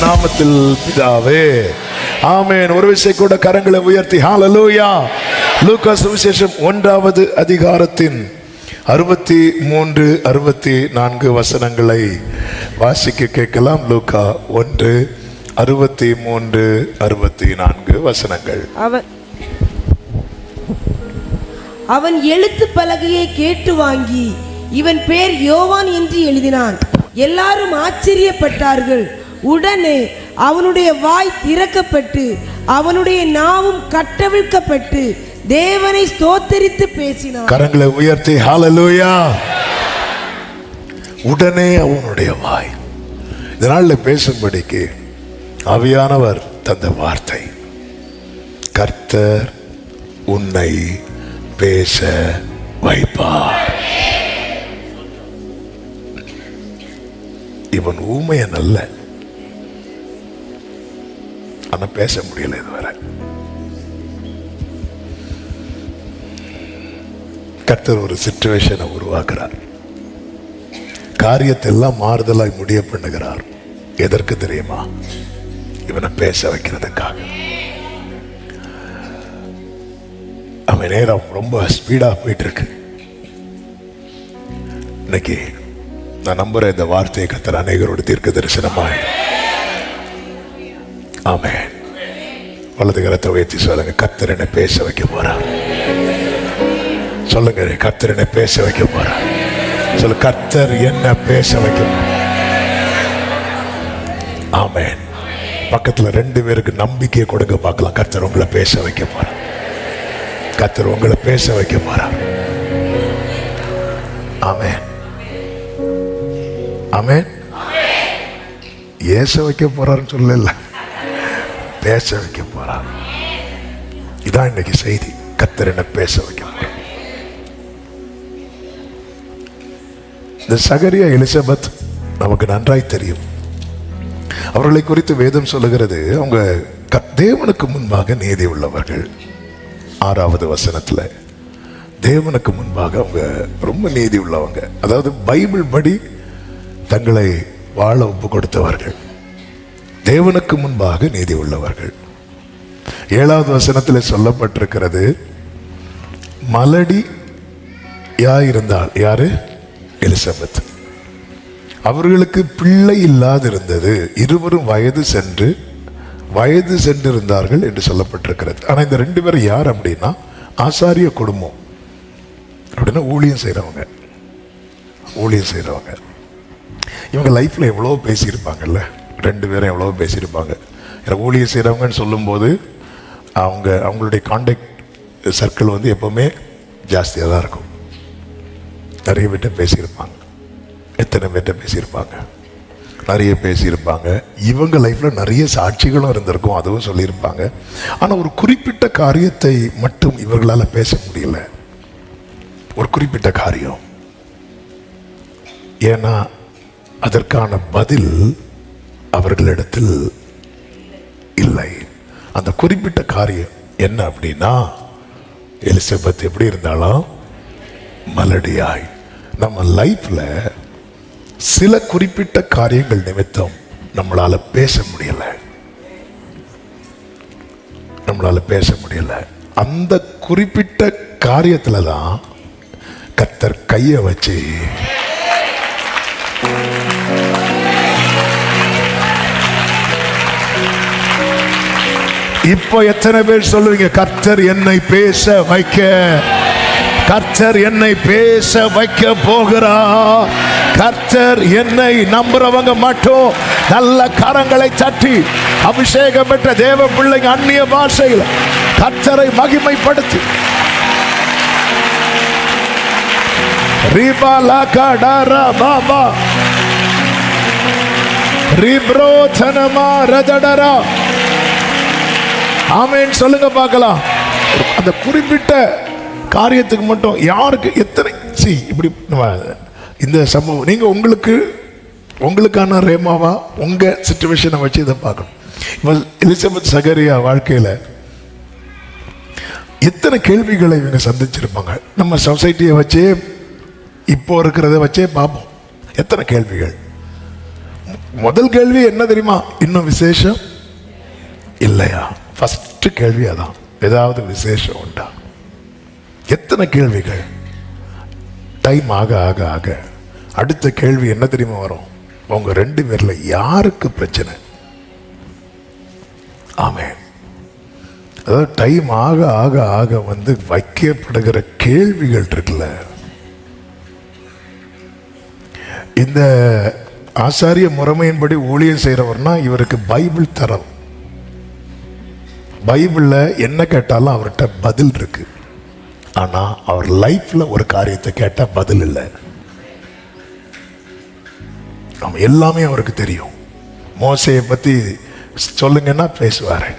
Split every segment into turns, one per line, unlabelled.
நாமத்தில் பிதாவே ஆமென். ஒரு விஷயம் கூட கரங்களை உயர்த்தி ஹல்லேலூயா. லூக்கா சுவிசேஷம் 1வது அதிகாரத்தின் 63, 64 வசனங்களை வாசிக்க கேட்கலாம். லூக்கா 1, 63, 64 வசனங்கள்.
அவன் எழுத்து பலகையை கேட்டு வாங்கி இவன் பேர் யோவான் என்று எழுதினான். எல்லாரும் ஆச்சரியப்பட்டார்கள். உடனே அவனுடைய வாய் திறக்கப்பட்டு அவனுடைய நாவும் கட்டவிழ்க்கப்பட்டு தேவனை ஸ்தோத்தரித்து பேசினான்.
கரங்களை உயர்த்தி ஹல்லேலூயா. உடனே அவனுடைய வாய். இதனால பேசும்படிக்கு ஆவியானவர் தந்த வார்த்தை, கர்த்தர் உன்னை பேச வைப்பார். இவன் ஊமையன் அல்ல, ஆனா பேச முடியல இதுவரை. கர்த்தர் ஒரு சிச்சுவேஷனை உருவாக்குறார், காரியத்தை எல்லாம் மாறுதலாய் முடிய பண்ணுகிறார். எதற்கு தெரியுமா? இவனை பேச வைக்கிறதுக்காக. அவன் நேரம் ரொம்ப ஸ்பீடா போயிட்டு இருக்கு. இன்னைக்கு நான் நம்புறேன், இந்த வார்த்தையை கர்த்தர் அநேகரோட தீர்க்க தரிசனமாய். ஆமென். வலது கரத்தை உயர்த்தி சொல்லுங்க, கர்த்தர் என்னை பேச வைக்க போறார். சொல்லுங்க, கர்த்தர் என்னை பேச வைக்க போறார். சொல்லு, கர்த்தர் என்ன பேச வைக்க போறார். ஆமென். பக்கத்துல 2 பேருக்கு நம்பிக்கையை கொடுங்க பார்க்கலாம். கர்த்தர் உங்களை பேச வைக்க போறார். கர்த்தர் உங்களை பேச வைக்க போறார். ஆமென். ஆமென். ஏச வைக்க போறாருன்னு சொல்லல, பேச வைக்க போறார். இதான் இன்னைக்கு செய்தி. கர்த்தர் என்ன பேச வைக்க போறார். இந்த சகரியா, எலிசபெத் நமக்கு நன்றாய் தெரியும். அவர்களை குறித்து வேதம் சொல்லுகிறது, அவங்க தேவனுக்கு முன்பாக நீதி உள்ளவர்கள். 6வது வசனத்துல தேவனுக்கு முன்பாக அவங்க ரொம்ப நீதி உள்ளவங்க. அதாவது பைபிள் படி தங்களை வாழ ஒப்பு கொடுத்தவர்கள், தேவனுக்கு முன்பாக நீதி உள்ளவர்கள். 7வது வசனத்தில் சொல்லப்பட்டிருக்கிறது, மலடி இருந்தால் யாரு? எலிசபெத். அவர்களுக்கு பிள்ளை இல்லாதிருந்தது, இருவரும் வயது சென்றிருந்தார்கள் என்று சொல்லப்பட்டிருக்கிறது. ஆனா இந்த 2 பேரும் யார் அப்படின்னா, ஆசாரிய குடும்பம் அப்படின்னா ஊழியம் செய்றவங்க. இவங்க லைஃப்ல எவ்வளோ பேசியிருப்பாங்கல்ல, 2 பேரும் எவ்வளோ பேசியிருப்பாங்க. எனக்கு ஊழியம் செய்கிறவங்கன்னு சொல்லும்போது அவங்களுடைய கான்டாக்ட் சர்க்கிள் வந்து எப்பவுமே ஜாஸ்தியாக தான் இருக்கும். நிறைய பேர்கிட்ட பேசியிருப்பாங்க. எத்தனை பேர்கிட்ட பேசியிருப்பாங்க? நிறைய பேசியிருப்பாங்க. இவங்க லைஃப்ல நிறைய சாட்சிகளும் இருந்திருக்கும், அதுவும் சொல்லியிருப்பாங்க. ஆனால் ஒரு குறிப்பிட்ட காரியத்தை மட்டும் இவர்களால் பேச முடியல. ஒரு குறிப்பிட்ட காரியம், ஏன்னா அதற்கான பதில் அவர்களிடத்தில் இல்லை. அந்த குறிப்பிட்ட காரியம் என்ன அப்படின்னா, எலிசபெத் எப்படி இருந்தாலும் மலடியாய். நம்ம லைஃப்ல சில குறிப்பிட்ட காரியங்கள் நிமித்தம் நம்மளால பேச முடியல. அந்த குறிப்பிட்ட காரியத்துல தான் கர்த்தர் கையை வச்சு இப்போ எத்தனை பேர் சொல்லுவீங்க, கர்த்தர் என்னை பேச வைக்க, கர்த்தர் என்னை பேச வைக்க போகிறார். கர்த்தர் என்னை நம்புறவங்க மட்டும் நல்ல கரங்களை தட்டி, அபிஷேகம் பெற்ற தேவ பிள்ளைங்க அந்நிய பாஷையில் கர்த்தரை மகிமைப்படுத்தி, ஆமென் சொல்லுங்க பார்க்கலாம். அந்த குறிப்பிட்ட காரியத்துக்கு மட்டும் யாருக்கு எத்தனை இப்படி இந்த சம்பவம் நீங்க உங்களுக்கான ரேமாவா உங்க சிச்சுவேஷனை வச்சு இதை பார்க்கணும். எலிசபெத் சகரியா வாழ்க்கையில எத்தனை கேள்விகளை இவங்க சந்திச்சிருப்பாங்க. நம்ம சொசைட்டியை வச்சே இப்போ இருக்கிறத வச்சே பார்ப்போம். எத்தனை கேள்விகள். முதல் கேள்வி என்ன தெரியுமா? இன்னும் விசேஷம் இல்லையா? ஃபர்ஸ்ட் கேள்வி அதான். ஏதாவது விசேஷம் உண்டா? எத்தனை கேள்விகள். டைம் ஆக ஆக ஆக அடுத்த கேள்வி என்ன தெரியுமா வரும்? உங்க 2 பேர்ல யாருக்கு பிரச்சனை? ஆமென். அதாவது டைம் ஆக ஆக ஆக வைக்கப்படுகிற கேள்விகள் இருக்குல்ல. இந்த ஆசாரிய முறைமையின்படி ஊழியம் செய்யறவர்னா இவருக்கு பைபிள் தரம். பைபிள்ல என்ன கேட்டாலும் அவர்கிட்ட பதில் இருக்கு. ஆனா அவர் லைஃப்ல ஒரு காரியத்தை கேட்டா பதில் இல்லை. எல்லாமே அவருக்கு தெரியும். மோசையை பத்தி சொல்லுங்கன்னா பேசுவாரு,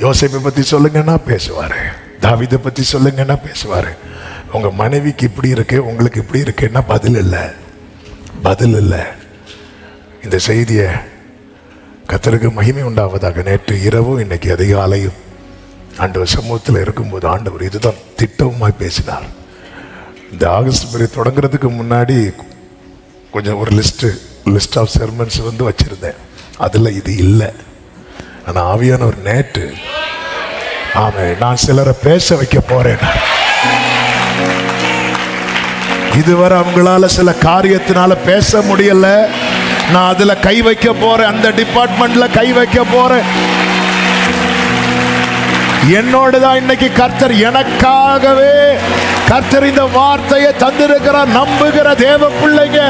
யோசேப்பை பத்தி சொல்லுங்கன்னா பேசுவாரு, தாவீதை பத்தி சொல்லுங்கன்னா பேசுவாரு. உங்க மனைவிக்கு இப்படி இருக்கு, உங்களுக்கு இப்படி இருக்குன்னா பதில் இல்லை, பதில் இல்லை. இந்த செய்தியை கர்த்தருக்கு மகிமை உண்டாவதாக. நேற்று இரவும் இன்னைக்கு அதிகாலையும் ஆண்டவர் சமூகத்தில் இருக்கும்போது ஆண்டவர் இதுதான் திட்டமாய் பேசினார். இந்த ஆகஸ்ட் பீரியட் தொடங்குறதுக்கு முன்னாடி கொஞ்சம் ஒரு லிஸ்ட் ஆஃப் செர்மன்ஸ் வச்சிருந்தேன். அதில் இது இல்லை. ஆனால் ஆவியானவர் நேற்று நான் சிலரை பேச வைக்க போறேன். இதுவரை அவங்களால சில காரியத்தினால பேச முடியல. நான் அதுல கை வைக்க போறேன், அந்த டிபார்ட்மெண்ட்ல கை வைக்க போறேன். என்னோடதான் இன்னைக்கு கர்த்தர் எனக்காகவே கர்த்தர் இந்த வார்த்தையை தந்திருக்கிறார். நம்புகிற தேவ பிள்ளைங்க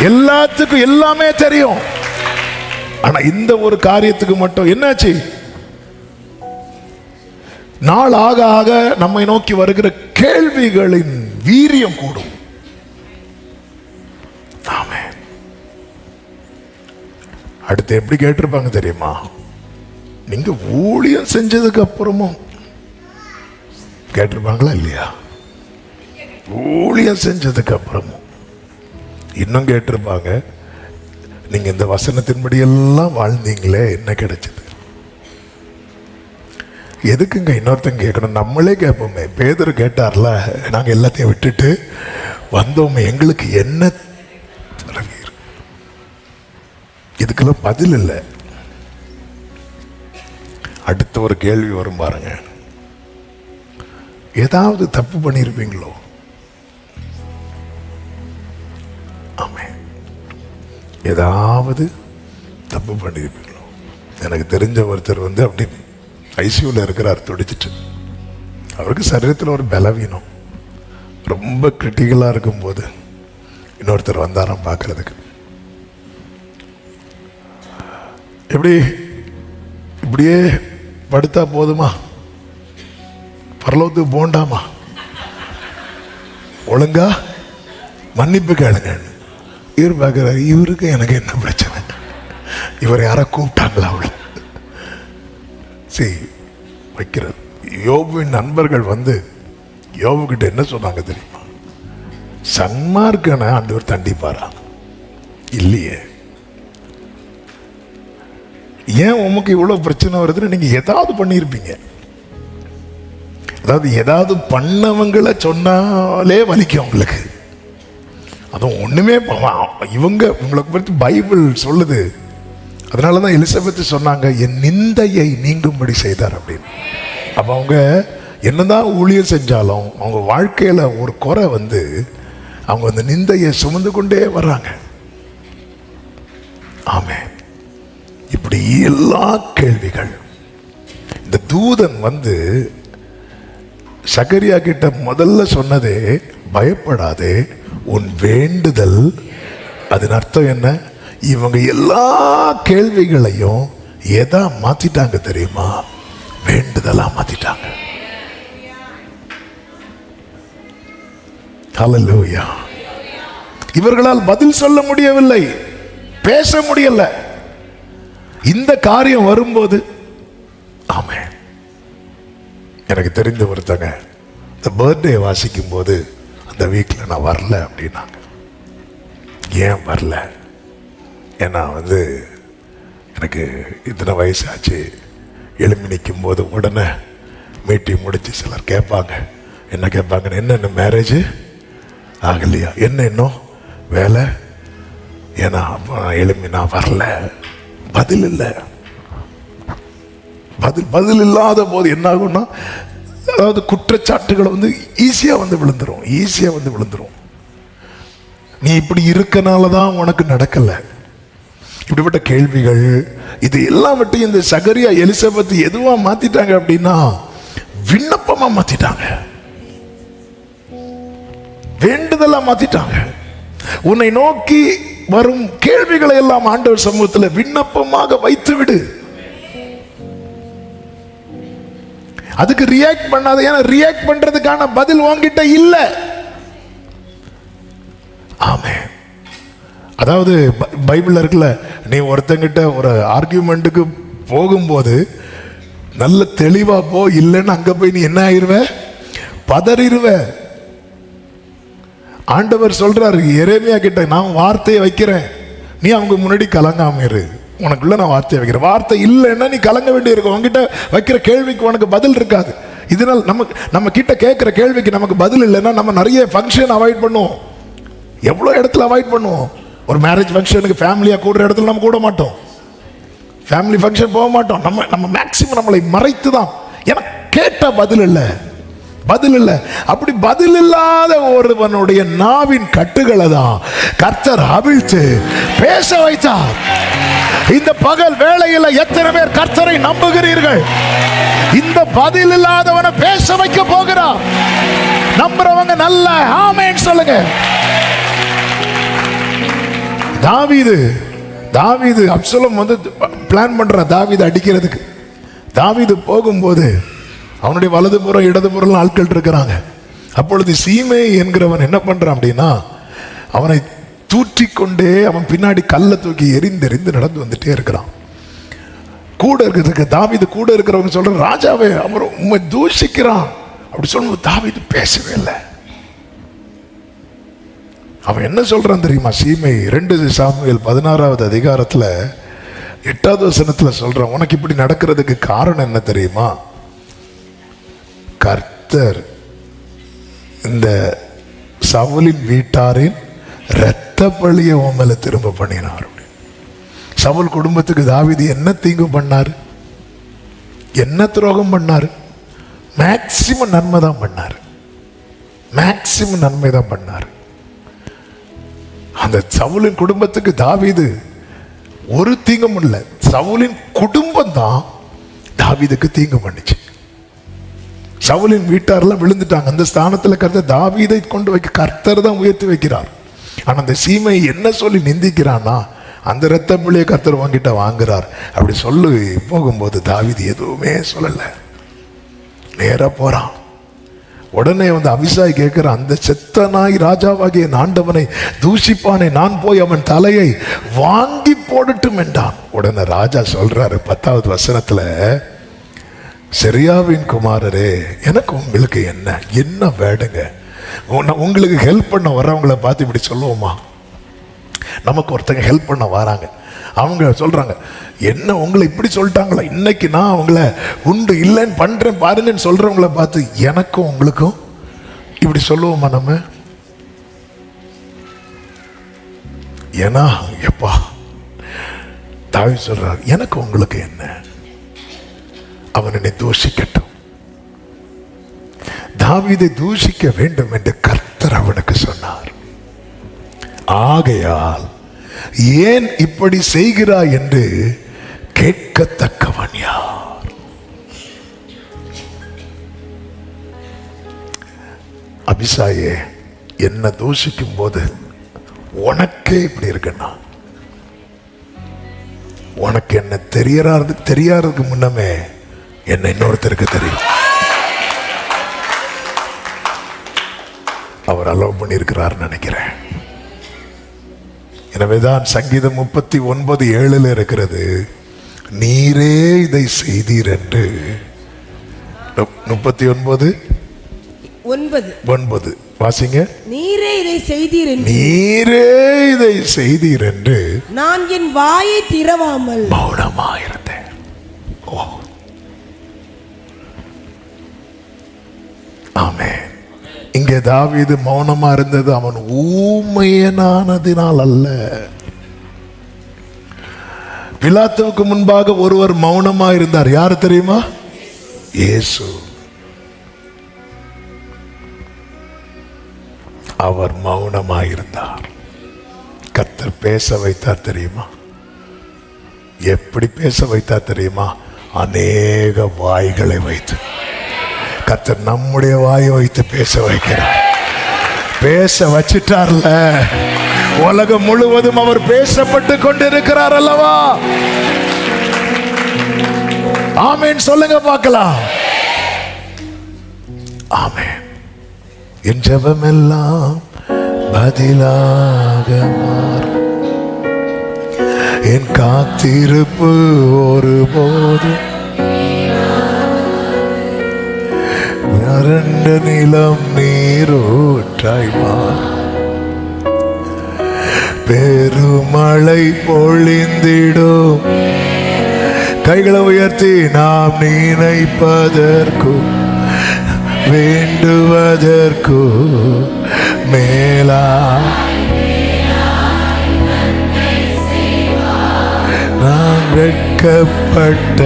எல்லாத்துக்கும் எல்லாமே தெரியும். ஆனா இந்த ஒரு காரியத்துக்கு மட்டும் என்னாச்சு? நாள் ஆக ஆக நம்மை நோக்கி வருகிற கேள்விகளின் வீரியம் கூடும். ஆமென். அடுத்து எப்படி கேட்டிருப்பாங்க தெரியுமா? நீங்க ஊழியம் செஞ்சதுக்கு அப்புறமும் கேட்டிருப்பாங்களா இல்லையா? ஊழியம் செஞ்சதுக்கு அப்புறமும் இன்னும் கேட்டிருப்பாங்க, நீங்க இந்த வசனத்தின்படி எல்லாம் வாழ்ந்தீங்களே, என்ன கிடைச்சது? எதுக்குங்க இன்னொருத்தங்க கேட்கணும்? நம்மளே கேட்போமே. பேதுரு கேட்டார்ல, நாங்க எல்லாத்தையும் விட்டுட்டு வந்தோமே, எங்களுக்கு என்ன? இதுக்கெல்லாம் பதில் இல்லை. அடுத்த ஒரு கேள்வி வரும் பாருங்க. ஏதாவது தப்பு பண்ணியிருப்பீங்களோ? ஆமென். ஏதாவது தப்பு பண்ணியிருப்பீங்களோ? எனக்கு தெரிஞ்ச ஒருத்தர் அப்படி ஐசியூல இருக்கிறார், துடிச்சிட்டு. அவருக்கு சரீரத்தில் ஒரு பலவீனம். ரொம்ப கிரிட்டிக்கலாக இருக்கும்போது இன்னொருத்தர் வந்தாராம் பார்க்கறதுக்கு. எப்படி இப்படியே படுத்தா போதுமா? பரலோகத்துக்கு போண்டாமா? ஒழுங்கா மன்னிப்பு கேளுங்க. இவர் பார்க்கிறார், இவருக்கு எனக்கு என்ன பிரச்சனை? இவர் யாரை கூப்பிட்டாங்களா? அவளை சரி வைக்கிறார். யோபுவின் நண்பர்கள் யோபு கிட்ட என்ன சொன்னாங்க தெரியுமா? சன்மார்க்கனை ஆண்டவர் தண்டிப்பாரா? இல்லையே. ஏன் உமக்கு இவ்வளவு பிரச்சனை வருதுன்னு நீங்க ஏதாவது பண்ணியிருப்பீங்க. அதாவது ஏதாவது பண்ணவங்களை சொன்னாலே வலிக்கும் உங்களுக்கு. அதுவும் ஒண்ணுமே உங்களுக்கு பற்றி பைபிள் சொல்லுது. அதனாலதான் எலிசபெத் சொன்னாங்க, என் நிந்தையை நீங்கும்படி செய்தார் அப்படின்னு. அப்ப அவங்க என்னதான் ஊழியம் செஞ்சாலும் அவங்க வாழ்க்கையில ஒரு குறை அவங்க அந்த நிந்தையை சுமந்து கொண்டே வர்றாங்க. ஆமென். இப்படி எல்லா கேள்விகள். இந்த தூதன் சகரியா கிட்ட முதல்ல சொன்னதே, பயப்படாதே, உன் வேண்டுதல். அதன் அர்த்தம் என்ன? இவங்க எல்லா கேள்விகளையும் எதா மாத்திட்டாங்க தெரியுமா? வேண்டுதலா மாத்திட்டாங்க. ஹல்லேலூயா. இவர்களால் பதில் சொல்ல முடியவில்லை, பேச முடியல. இந்த காரியம் வரும்போது ஆமென். எனக்கு தெரிந்த ஒருத்தங்க இந்த பர்த்டே வாசிக்கும் போது அந்த வீட்டில் நான் வரல அப்படின்னாங்க. ஏன் வரல? ஏன்னா எனக்கு இத்தனை வயசாச்சு. எழும்பி நிற்கும் போது உடனே மீட்டிங் முடிச்சு சிலர் கேட்பாங்க. என்ன கேட்பாங்கன்னு, என்ன இன்னும் மேரேஜ் ஆகலையா? என்ன இன்னும் வேலை. ஏன்னா அப்போ நான் எழுப்பி நான் வரல, பதில் இல்லை. பதில் இல்லாத போது என்ன ஆகும்னா, அதாவது குற்றச்சாட்டுகளை வந்து ஈஸியாக வந்து விழுந்துரும். நீ இப்படி இருக்கனால தான் உனக்கு நடக்கலை, இப்படிப்பட்ட கேள்விகள். இது எல்லாம் விட்டு இந்த சகரியா எலிசபெத் எதுவா மாத்திட்டாங்க அப்படின்னா, விண்ணப்பமா மாத்திட்டாங்க, வேண்டுதலா மாத்திட்டாங்க. உன்னை நோக்கி வரும் கேள்விகளை எல்லாம் ஆண்டவர் சமூகத்தில் விண்ணப்பமாக வைத்து விடு. அதுக்கு ரியாக்ட் பண்ணாத. ஏன்னா ரியாக்ட் பண்றதுக்கான பதில் உன்கிட்ட இல்ல. ஆமே. அதாவது பைபிள்ல இருக்குல்ல, நீ ஒருத்தங்கிட்ட ஒரு ஆர்கியூமெண்ட்டுக்கு போகும்போது நல்ல தெளிவா போ, இல்லைன்னு அங்க போய் நீ என்ன ஆயிருவ, பதறிடுவ. ஆண்டவர் சொல்றாரு எரேமியா கிட்ட, நான் வார்த்தையை வைக்கிறேன், நீ அவங்க முன்னாடி கலங்காம இரு, உனக்குள்ள நான் வார்த்தையை வைக்கிறேன். வார்த்தை இல்லைன்னா நீ கலங்க வேண்டி இருக்கும். உங்ககிட்ட வைக்கிற கேள்விக்கு உனக்கு பதில் இருக்காது. இதனால் நம்ம கிட்ட கேட்கிற கேள்விக்கு நமக்கு பதில் இல்லைன்னா நம்ம நிறைய ஃபங்க்ஷன் அவாய்ட் பண்ணுவோம். எவ்வளோ இடத்துல அவாய்ட் பண்ணுவோம். ஒரு மேரேஜ் ஃபங்க்ஷனுக்கு ஃபேமிலியாக கூடுற இடத்துல நம்ம கூட மாட்டோம், ஃபேமிலி ஃபங்க்ஷன் போக மாட்டோம். நம்ம மேக்சிமம் நம்மளை மறைத்து தான். எனக்கு கேட்டால் பதில் இல்லை. அப்படி பதில் இல்லாத ஒருவனுடைய நாவின் கட்டுகளை தான் கர்த்தர் அவிழ்த்து பேச வைத்தார். இந்த பகல் வேளையில் எத்தனை பேர் கர்த்தரை நம்புகிறீர்கள்? இந்த பதில் இல்லாதவனை பேச வைக்க போகிறார். நம்புறவங்க நல்ல ஆமென் சொல்லுங்க. தாவீது அப்சலோம் வந்து பிளான் பண்ற தாவீது அடிக்கிறதுக்கு. தாவீது போகும்போது அவனுடைய வலதுபுறம் இடதுபுறம் ஆட்கள் இருக்கிறாங்க. அப்பொழுது சீமே என்கிறவன் என்ன பண்றான் அப்படின்னா, அவனை தூற்றிக்கொண்டே அவன் பின்னாடி கல்லை தூக்கி எரிந்து நடந்து வந்துட்டே இருக்கிறான். கூட இருக்கிறதுக்கு தாவீது கூட இருக்கிறவங்க சொல்ற, ராஜாவே அவர் உண்மை தூஷிக்கிறான் அப்படி சொல்லும்போது தாவீது பேசவே இல்லை. அவன் என்ன சொல்றான் தெரியுமா? சீமை 2 சாமுவேல் 16வது அதிகாரத்துல 8வது வசனத்துல சொல்றான், உனக்கு இப்படி நடக்கிறதுக்கு காரணம் என்ன தெரியுமா? கர்த்தர் இந்த சவுலின் வீட்டாரின் இரத்த பழியை உன் மேல திரும்ப பண்ணினார். சவுல் குடும்பத்துக்கு தாவீது என்ன தீங்கு பண்ணாரு, என்ன துரோகம் பண்ணாரு? மேக்சிமம் நன்மை தான் பண்ணாரு. அந்த சவுலின் குடும்பத்துக்கு தாவீது ஒரு தீங்கும் இல்லை. சவுலின் குடும்பம் தான் தாவீதுக்கு தீங்கு பண்ணிச்சு. சவுலின் வீட்டாரெல்லாம் விழுந்துட்டாங்க. அந்த ஸ்தானத்துல கர்த்தர் தாவீதை கொண்டு வைக்க கர்த்தர் தான் உயர்த்தி வைக்கிறார். ஆனா அந்த சீமை என்ன சொல்லி நிந்திக்கிறான்னா, அந்த இரத்த பிள்ளையை கர்த்தர் வாங்கிட்ட வாங்குறார் அப்படி சொல்லி போகும்போது தாவீது எதுவுமே சொல்லல, நேரா போறான். உடனே வந்து அபிசாய் கேட்கிற, அந்த செத்த நாய் ராஜாவாகிய ஆண்டவனை தூஷிப்பானே, நான் போய் அவன் தலையை வாங்கி போடட்டும் என்றான். உடனே ராஜா சொல்றாரு 10வது வசனத்துல, செரியாவின் குமாரரே, எனக்கு உங்களுக்கு என்ன வேடுங்க? உங்களுக்கு ஹெல்ப் பண்ண வர்றவங்களை பார்த்து இப்படி சொல்லுவோமா? நமக்கு ஒருத்தங்க ஹெல்ப் பண்ண வராங்க, அவங்க சொல்றாங்க, என்ன உங்களை இப்படி சொல்லிட்டாங்களா, இன்னைக்கு நான் அவங்கள உண்டு இல்லைன்னு பண்றேன் பாருங்கன்னு சொல்றவங்களை பார்த்து எனக்கும் உங்களுக்கும் இப்படி சொல்லுவோமா நம்ம? ஏன்னா எப்பா தாவீது சொல்றார், எனக்கு உங்களுக்கு என்ன, அவன் என்னை தூஷிக்கட்டும். தாவீதை தூஷிக்க வேண்டும் என்று கர்த்தர் அவனுக்கு சொன்னார். ஆகையால் ஏன் இப்படி செய்கிறாய் என்று கேட்கத்தக்கவன் யார்? அபிசாயே, என்ன தூஷிக்கும் போது உனக்கே இப்படி இருக்குன்னா, உனக்கு என்ன தெரியாததுக்கு முன்னமே என்ன இன்னொருத்தருக்கு தெரியும். அவர் அலோவ் பண்ணியிருக்கிறார் நினைக்கிறேன். எனவேதான் சங்கீதம் 39:7 இருக்கிறது, நீரே இதை செய்தீர் என்று. 39:9 வாசிங்க. நீரே இதை செய்தீர் என்று
நான் என் வாயை திறவாமல்
மௌனமாயிருந்தேன். ஆமென். இங்கே தாவீது மௌனமா இருந்தது அவன் ஊமையனானதினால் அல்ல. பிலாத்துவுக்கு முன்பாக ஒருவர் மௌனமா இருந்தார். யாரு தெரியுமா? இயேசு. அவர் மௌனமா இருந்தார். கர்த்தர் பேச வைத்தார் தெரியுமா? எப்படி பேச வைத்தார் தெரியுமா? அநேக வாய்களை வைத்து. கர்த்தர் நம்முடைய வாயை வைத்து பேச வைக்கிறார். பேச வச்சிட்டார்ல. உலகம் முழுவதும் அவர் பேசப்பட்டு கொண்டிருக்கிறார் அல்லவா? ஆமென் சொல்லுங்க பார்க்கலாம். ஆமென். என் ஜெபமெல்லாம் பதிலாக மாறும். என் காத்திருப்பு ஒருபோதும் வறண்ட நிலம் நீரூற்றாய் மாறும். பெருமழை பொழிந்திடும். கைகளை உயர்த்தி நாம் நினைப்பதற்கு வேண்டுவதற்கு மேலா நான் வெட்கப்பட்ட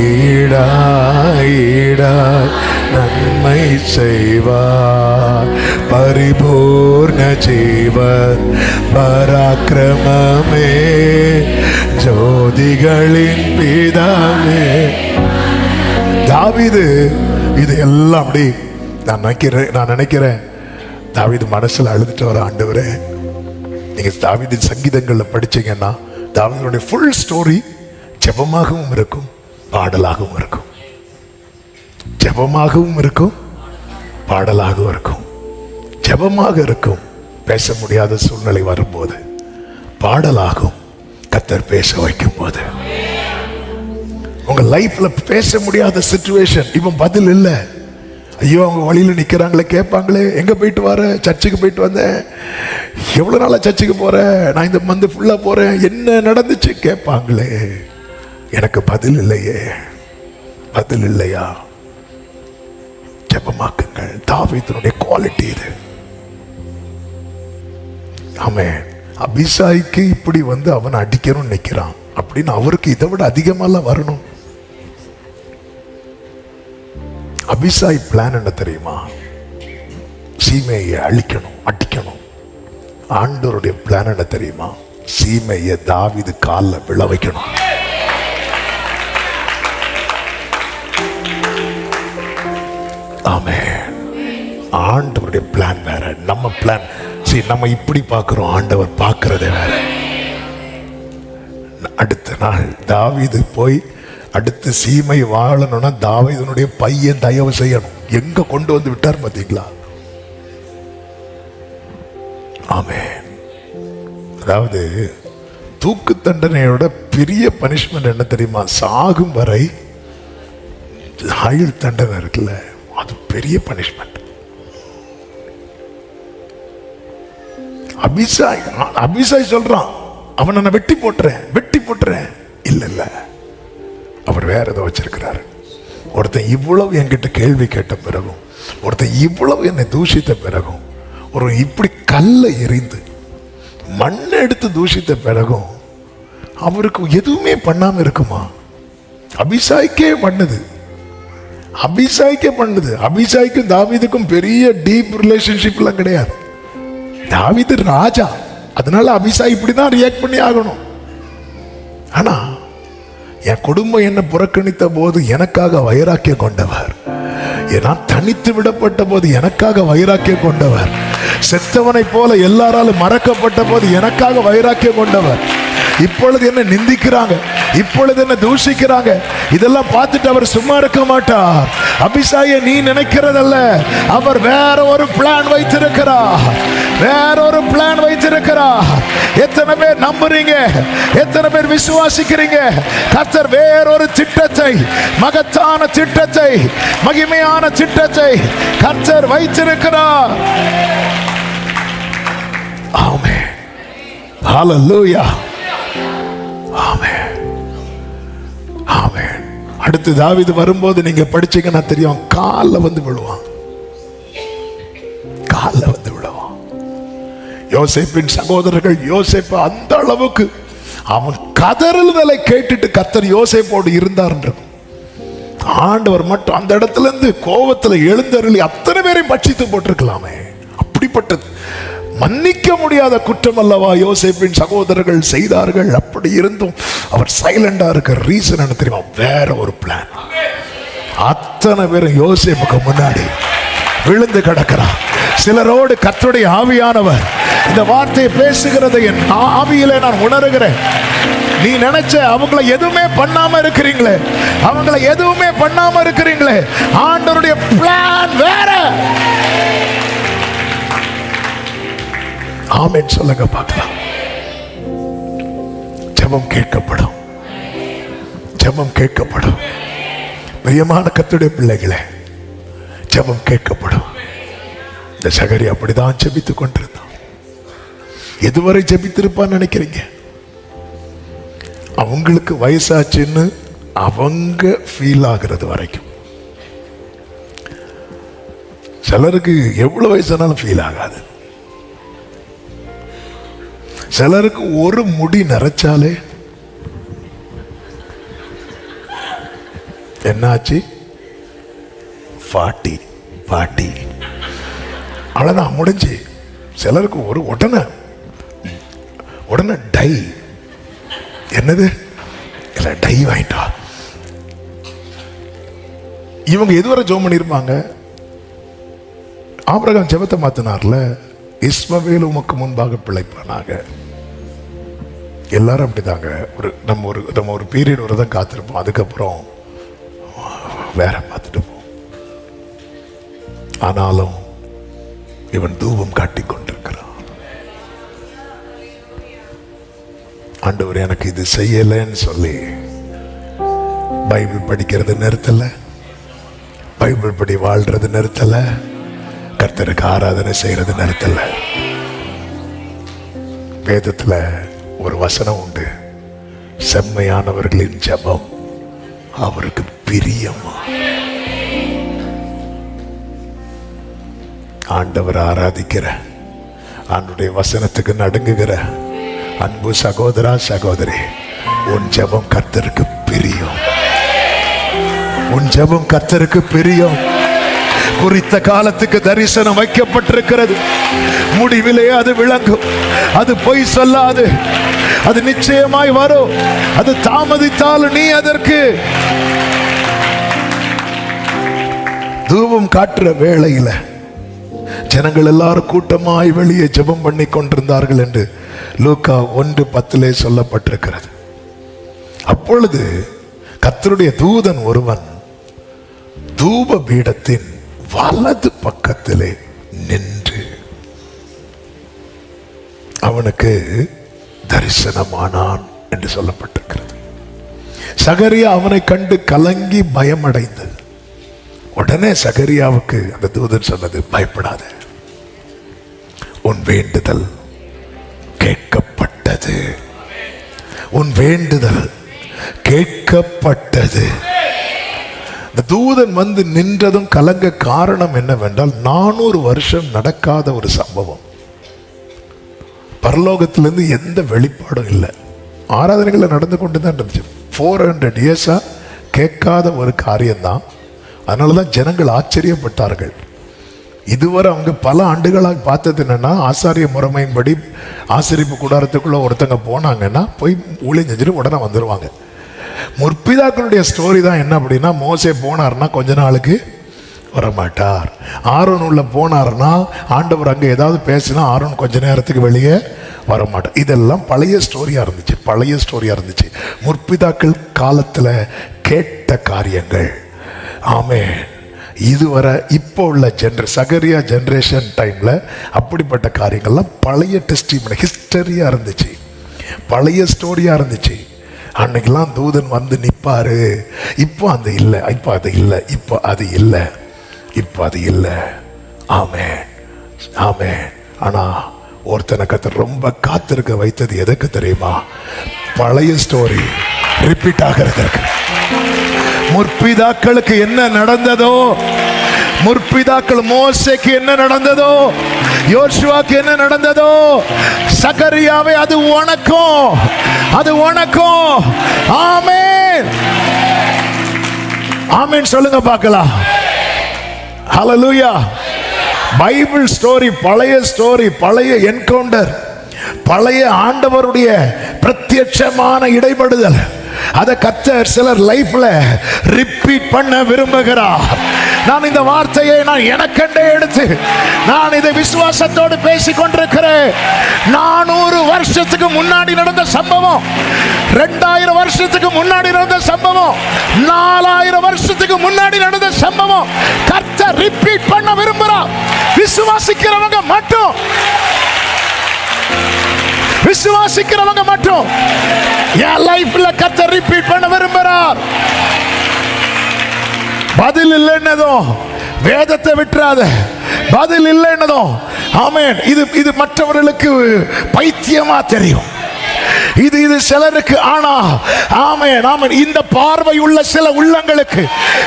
ஈடாய் நன்மை செய்வார். பரிபூர்ண ஜீவன் பராக்கிரமமே ஜோதிகளின் பிதாவே. தாவீது இது எல்லாம் அப்படி நான் நினைக்கிறேன் தாவீது மனசுல அழுதுட்டு வர. ஆண்டவரே, நீங்க தாவீதின் சங்கீதங்கள்ல படிச்சீங்கன்னா தாவீதுடைய ஃபுல் ஸ்டோரி ஜெபமாகவும் இருக்கும், பாடலாகவும் இருக்கும். ஜெபமாகவும் இருக்கும், பாடலாகவும் இருக்கும். ஜெபமாக இருக்கும் பேச முடியாத சூழ்நிலை வரும்போது, பாடலாகும் கர்த்தர் பேச வைக்கும் போது. உங்க லைஃப்ல பேச முடியாத சிச்சுவேஷன், இவன் பதில் இல்லை. ஐயோ அவங்க வழியில நிக்கிறாங்களே, கேட்பாங்களே, எங்க போயிட்டு வர? சர்ச்சுக்கு போயிட்டு வந்தேன். எவ்வளவு நாளா சர்ச்சுக்கு போறேன்? நான் இந்த மந்த் ஃபுல்லா போறேன். என்ன நடந்துச்சு கேட்பாங்களே. எனக்கு பதில் இல்லையே. பதில் இல்லையா? ஜெபமாக்குங்கள். தாவீதுனுடைய குவாலிட்டி இது. ஆமென். அபிஷாய்க்கு இப்படி வந்து அவன் அடிக்கணும்னு நிக்கிறான் அப்படின்னு அவருக்கு இதை விட அதிகமெல்லாம் வரணும். அபிஷாய் பிளான் என்ன தெரியுமா? சீமையை அழிக்கணும், அடிக்கணும். ஆண்டவருடைய பிளான் என்ன தெரியுமா? சீமையை தாவீது காலில் விழ வைக்கணும். ஆமென். ஆண்டவருடைய பிளான் வேற, நம்ம பிளான். நம்ம இப்படி பார்க்கிறோம், ஆண்டவர் பார்க்கிறதே வேற. அடுத்த நாள் தாவீது போய் அடுத்து சீமை வாழணும்னா தாவீதுனுடைய பையன் தயவு செய்யணும். எங்க கொண்டு வந்து விட்டார் பாத்தீங்களா? ஆமென். அதாவது தூக்கு தண்டனையோட பெரிய பனிஷ்மெண்ட் என்ன தெரியுமா? சாகும் வரை ஆயுள் தண்டனை இருக்குல்ல, அது பெரிய பனிஷ்மெண்ட். அபிஷாய் சொல்றான், அவனை நான் வெட்டி போட்டுறேன். இல்ல, அவர் வேற ஏதோ வச்சிருக்கிறாரு. ஒருத்தன் இவ்வளவு என்கிட்ட கேள்வி கேட்ட பிறகும், ஒருத்தன் இவ்வளவு என்னை தூஷித்த பிறகும், ஒரு இப்படி கல்லை எறிந்து மண்ணை எடுத்து தூஷித்த பிறகும் அவருக்கு எதுவுமே பண்ணாம இருக்குமா? அபிஷாய்க்கே பண்ணுது. அபிஷாய்க்கும் தாவீதுக்கும் பெரிய டீப் ரிலேஷன்ஷிப் எல்லாம் கிடையாது. தாவீது ராஜா, அதனால அபிஷாய் இப்படிதான் ரியாக்ட் பண்ணி ஆகணும். ஆனா என் குடும்பம் என்ன புறக்கணித்த போது எனக்காக வைராக்கியம் கொண்டவர், நான் தனித்து விடப்பட்ட போது எனக்காக வைராக்கியம் கொண்டவர், செத்தவனை போல எல்லாராலும் மறக்கப்பட்ட போது எனக்காக வைராக்கியம் கொண்டவர், இப்பொழுது என்ன நிந்திக்கிறாங்க, இப்பொழுது என்ன தூஷிக்கிறாங்க, இதெல்லாம் பார்த்துட்டு அவர் சும்மா இருக்க மாட்டார். அபிஷாயை நீ நினைக்கிறதல்ல, அவர் வேற ஒரு பிளான் வைத்திருக்கிறார். எத்தனை பேர் நம்புறீங்க? எத்தனை பேர் விசுவாசிக்கிறீங்க? கர்த்தர் வேறொரு திட்டத்தை, மகத்தான திட்டத்தை, மகிமையான திட்டத்தை கர்த்தர் வைத்திருக்கிறார். ஆமென். ஹல்லேலூயா. ஆமென். அடுத்து தாவீது வரும்போது நீங்க படிச்சீங்கன்னா தெரியும், காலில் வந்து விழுவான், காலில் வந்து விழுவான். யோசேப்பின் சகோதரர்கள் யோசேப்பு அந்த அளவுக்கு அவன் கதறுதலை கேட்டுட்டு கர்த்தர் யோசேப்போடு இருந்தார்ன்றது. ஆண்டவர் மட்டும் அந்த இடத்துல இருந்து கோபத்துல எழுந்தருளி அத்தனை பேரையும் பட்சித்து போட்டிருக்கலாமே. அப்படிப்பட்டது மன்னிக்க முடியாத குற்றம் அல்லவா யோசேப்பின் சகோதரர்கள் செய்தார்கள். அப்படி இருந்தும் அவர் சைலண்டா இருக்க ரீசன் என்ன தெரியுமா? வேற ஒரு பிளான். அத்தனை பேரும் யோசேப்புக்கு முன்னாடி விழுந்து கிடக்கிறார். சிலரோடு கர்த்தருடைய ஆவியானவர் இந்த வார்த்தையை பேசுகிறதை என் ஆவியிலே நான் உணர்கிறேன். நீ நினைச்ச அவங்கள எதுவுமே பண்ணாம இருக்கிறீங்களே, அவங்கள எதுவுமே பண்ணாம இருக்கிறீங்களே, ஆண்டவருடைய பிளான் வேற. ஆமென் சொல்லுங்க பார்க்கலாம். ஜெபம் கேட்கப்படும், ஜெபம் கேட்கப்படும். பிரியமான கர்த்தருடைய பிள்ளைகளே, ஜெபம் கேட்கப்படும். இந்த சகரி அப்படிதான் ஜெபித்துக் கொண்டிருந்தான். எதுவரை ஜெபித்திருப்பான்னு நினைக்கிறீங்க? அவங்களுக்கு வயசாச்சுன்னு அவங்க ஃபீல் ஆகிறது வரைக்கும். சிலருக்கு எவ்வளவு வயசானாலும் ஃபீல் ஆகாது. சிலருக்கு ஒரு முடி நரைச்சாலே என்னாச்சு, 40 அவ்வளவுதான் முடிஞ்சு. சிலருக்கு ஒரு உடனே டை, என்னது இல்ல டை வாங்கிட்டா. இவங்க எதுவரை ஜெபம் பண்ணிருப்பாங்க? ஆபிரகாம் ஜெபத்தை மாத்தினார்ல, இஸ்மவேல் உமக்கு முன்பாக பிழைப்பானாக. எல்லாரும் அப்படிதாங்க. நம்ம ஒரு பீரியட் வரதான் காத்திருப்போம், அதுக்கப்புறம் வேற பார்த்துட்டு போவோம். ஆனாலும் இவன் தூபம் காட்டிக் கொண்டிருக்கிறான். ஆண்டவர் எனக்கு இது செய்யலைன்னு சொல்லி பைபிள் படிக்கிறது நிறுத்தல, பைபிள் படி வாழ்றது நிறுத்தல, கர்த்தருக்கு ஆராதனை செய்யறது நிறுத்தல. வேதத்துல ஒரு வசனம் உண்டு, செம்மையானவர்களின் ஜெபம் அவருக்கு பிரியமா. ஆண்டவர் ஆராதிக்கிற, ஆண்டுடைய வசனத்துக்கு நடுங்குகிற அன்பு சகோதரா சகோதரி, உன் ஜெபம் கர்த்தருக்கு பிரியம். உன் ஜெபம் கர்த்தருக்கு பிரியம். குறித்த காலத்துக்கு தரிசனம் வைக்கப்பட்டிருக்கிறது. முடிவிலே அது விளங்கும். அது பொய் சொல்லாது, அது நிச்சயமாய் வரும். அது தாமதித்தாலும் நீ அதற்கு தூபம் காட்டுற வேளையில ஜனங்கள் எல்லாரும் கூட்டமாய் வெளியே ஜெபம் பண்ணி கொண்டிருந்தார்கள் என்று லூக்கா 1:10 சொல்லப்பட்டிருக்கிறது. அப்பொழுது கர்த்தருடைய தூதன் ஒருவன் தூப பீடத்தின் வலது பக்கத்திலே நின்று அவனுக்கு தரிசனமானான் என்று சொல்லப்பட்டிருக்கிறது. சகரியா அவனை கண்டு கலங்கி பயமடைந்து, உடனே சகரியாவுக்கு அந்த தூதன் சொன்னது, பயப்படாத, உன் வேண்டுதல் கேட்கப்பட்டது. உன் வேண்டுதல் கேட்கப்பட்டது. இந்த தூதன் வந்து நின்றதும் கலங்க காரணம் என்னவென்றால், 400 வருஷம் நடக்காத ஒரு சம்பவம். பரலோகத்திலிருந்து எந்த வெளிப்பாடும் இல்லை. ஆராதனைகள் நடந்து கொண்டு தான் இருந்துச்சு. 400 இயர்ஸா கேட்காத ஒரு காரியம்தான். அதனாலதான் ஜனங்கள் ஆச்சரியப்பட்டார்கள். இதுவரை அவங்க பல ஆண்டுகளாக பார்த்தது என்னன்னா, ஆசாரிய முறைமையின்படி ஆசரிப்பு கூடாரத்துக்குள்ள ஒருத்தங்க போனாங்கன்னா போய் ஊழியம் செஞ்சுட்டு உடனே வந்துடுவாங்க. முற்பிதாக்களுடைய ஸ்டோரி தான் என்ன அப்படின்னா, மோசே போனார்னா கொஞ்ச நாளுக்கு வரமாட்டார். ஆரோன் உள்ள போனார்னா ஆண்டவர் அங்கே ஏதாவது பேசினா ஆரோன் கொஞ்ச நேரத்துக்கு வெளியே வரமாட்டார். இதெல்லாம் பழைய ஸ்டோரியா இருந்துச்சு. முற்பிதாக்கள் காலத்தில் கேட்ட காரியங்கள். ஆமென். இதுவரை இப்போ உள்ள சகரியா ஜெனரேஷன் டைம்ல அப்படிப்பட்ட காரியங்கள்லாம் பழைய டெஸ்டிமனி ஹிஸ்டரியா இருந்துச்சு, பழைய ஸ்டோரியா இருந்துச்சு. அன்னைக்கெல்லாம் தூதன் வந்து நிற்பாரு. இப்போ அது இல்லை, இப்போ அது இல்லை, இப்போ அது இல்லை, இப்போ அது இல்லை. ஆமென், ஆமென். ஆனா ஒருத்தனை கர்த்தர் ரொம்ப காத்திருக்க வைத்தது எதுக்கு தெரியுமா? பழைய ஸ்டோரி ரிப்பீட் ஆகிறதுக்கு. முற்பிதாக்களுக்கு என்ன நடந்ததோ, முற்பிதாக்கள் மோசேக்கு என்ன நடந்ததோ, யோசுவாக்கு என்ன நடந்ததோ, சகரியாவே அது உனக்கும், அது உனக்கும். ஆமென், ஆமென் சொல்லுங்க பார்க்கலாம். ஹல்லேலூயா. பைபிள் ஸ்டோரி, பழைய ஸ்டோரி, பழைய என்கவுண்டர், பழைய ஆண்டவருடைய பிரத்யட்சமான இடைபடுதல், அதை கர்த்தர் சிலர் லைஃப்ல ரிப்பீட் பண்ண விரும்புகிறார். நான் இந்த வார்த்தையை நான் எனக்கென்றே எடுத்து நான் இதை விசுவாசத்தோடு பேசிக் கொண்டிருக்கிறேன். 400 வருஷத்துக்கு முன்னாடி நடந்த சம்பவம், 2000 வருஷத்துக்கு முன்னாடி நடந்த சம்பவம், 4000 வருஷத்துக்கு முன்னாடி நடந்த சம்பவம் கர்த்தர் ரிப்பீட் பண்ண விரும்புகிறார். விசுவாசிக்கிறவங்க மட்டும், விசுவாசிக்கிறவங்க மட்டும் என் லைஃப்ல கர்த்தர் ரிப்பீட் பண்ண விரும்புகிறார். பதில் இல்லைன்னதும் வேதத்தை விட்டுறாத. பதில் இல்லைன்னதும் ஆமென். இது மற்றவர்களுக்கு பைத்தியமா தெரியும், இது சிலருக்கு. ஆனா ஆமென், ஆமென். இந்த பார்வை உள்ள சில உள்ளங்களுக்கு,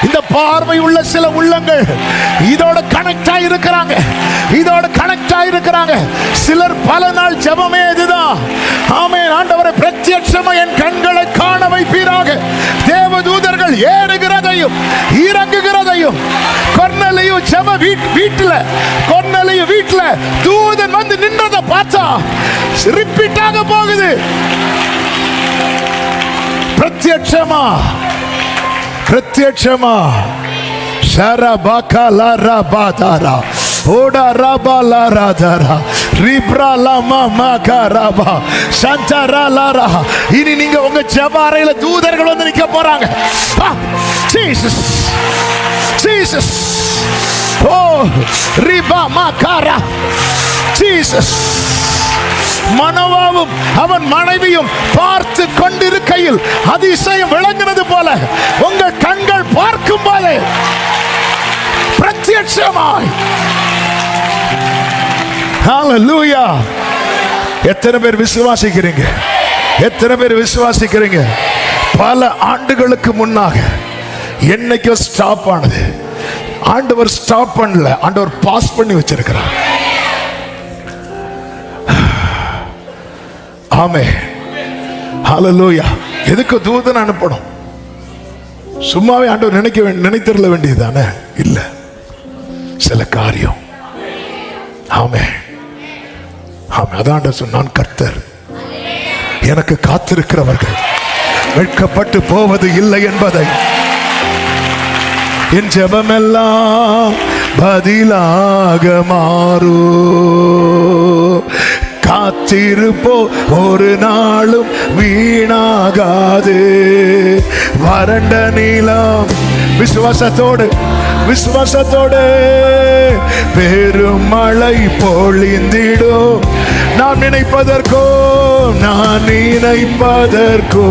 இந்த பார்வை உள்ள சில உள்ளங்கள் இதோட கனெக்ட் ஆயிருக்கிறாங்க, இதோட கனெக்ட் ஆயிருக்கிறாங்க. சிலர் பல நாள் ஜெபமே இதுதான். ஆமென். ஆண்டவரை பிரத்யட்சமா என் கண்களை காண வைப்பீராக. தேவதூதர்கள் ஏறுகிறதையும் இறங்குகிறதையும், கொர்நேலியு ஜெப வீட்டுல, கொர்நேலியு வீட்டுல தூதன் வந்து நின்றதை பார்த்தா ரிப்பீட் ஆக போகுது. பிரத்யட்சமா, பிரத்யட்சமா. ஷரபாகா லாரபாதாரா ஓடா ரபா லாராதாரா ரிப்ரா லமா மகரபா சந்தரா லாரா. இனி நீங்க உங்க ஜெப அறையில தூதர்கள் வந்து நிக்க போறாங்க. Jesus, Jesus. ஓ ரிபா மகரா. ஜீசஸ். மனோவாவும் அவன் மனைவியும் பார்த்து கொண்டிருக்கையில் அதிசயம் விளங்கினது போல உங்கள் கண்கள் பார்க்கும் போது பிரத்யட்சமாய். ஹல்லேலூயா. எத்தனை பேர் விசுவாசிக்கிறீங்க? எத்தனை பேர் விசுவாசிக்கிறீங்க? பல ஆண்டுகளுக்கு முன்னாக என்னைக்கோ ஸ்டாப் ஆனது, ஆண்டவர் ஸ்டாப் பண்ணல, ஆண்டவர் பாஸ் பண்ணி வச்சிருக்கிறார். ஆமென். ஹல்லேலூயா. எதுக்கு தூதன் அனுப்பணும்? சும்மாவே ஆண்டவர் நினைத்திருக்க வேண்டியதுதானே? இல்ல, சில காரியம். ஆமென், ஆமென். அதான் சொன்னான், கர்த்தர் எனக்கு காத்திருக்கிறவர்கள் வெட்கப்பட்டு போவது இல்லை என்பதை என் ஜெபமெல்லாம் பதிலாக மாறு. காத்திருப்போ ஒரு நாளும் வீணாகாது. வறண்ட நீளம் விசுவாசத்தோடு, விசுவாசத்தோடு பெரும் மழை பொழிந்திடும். நான் நினைப்பதற்கோ, நான் நினைப்பதற்கோ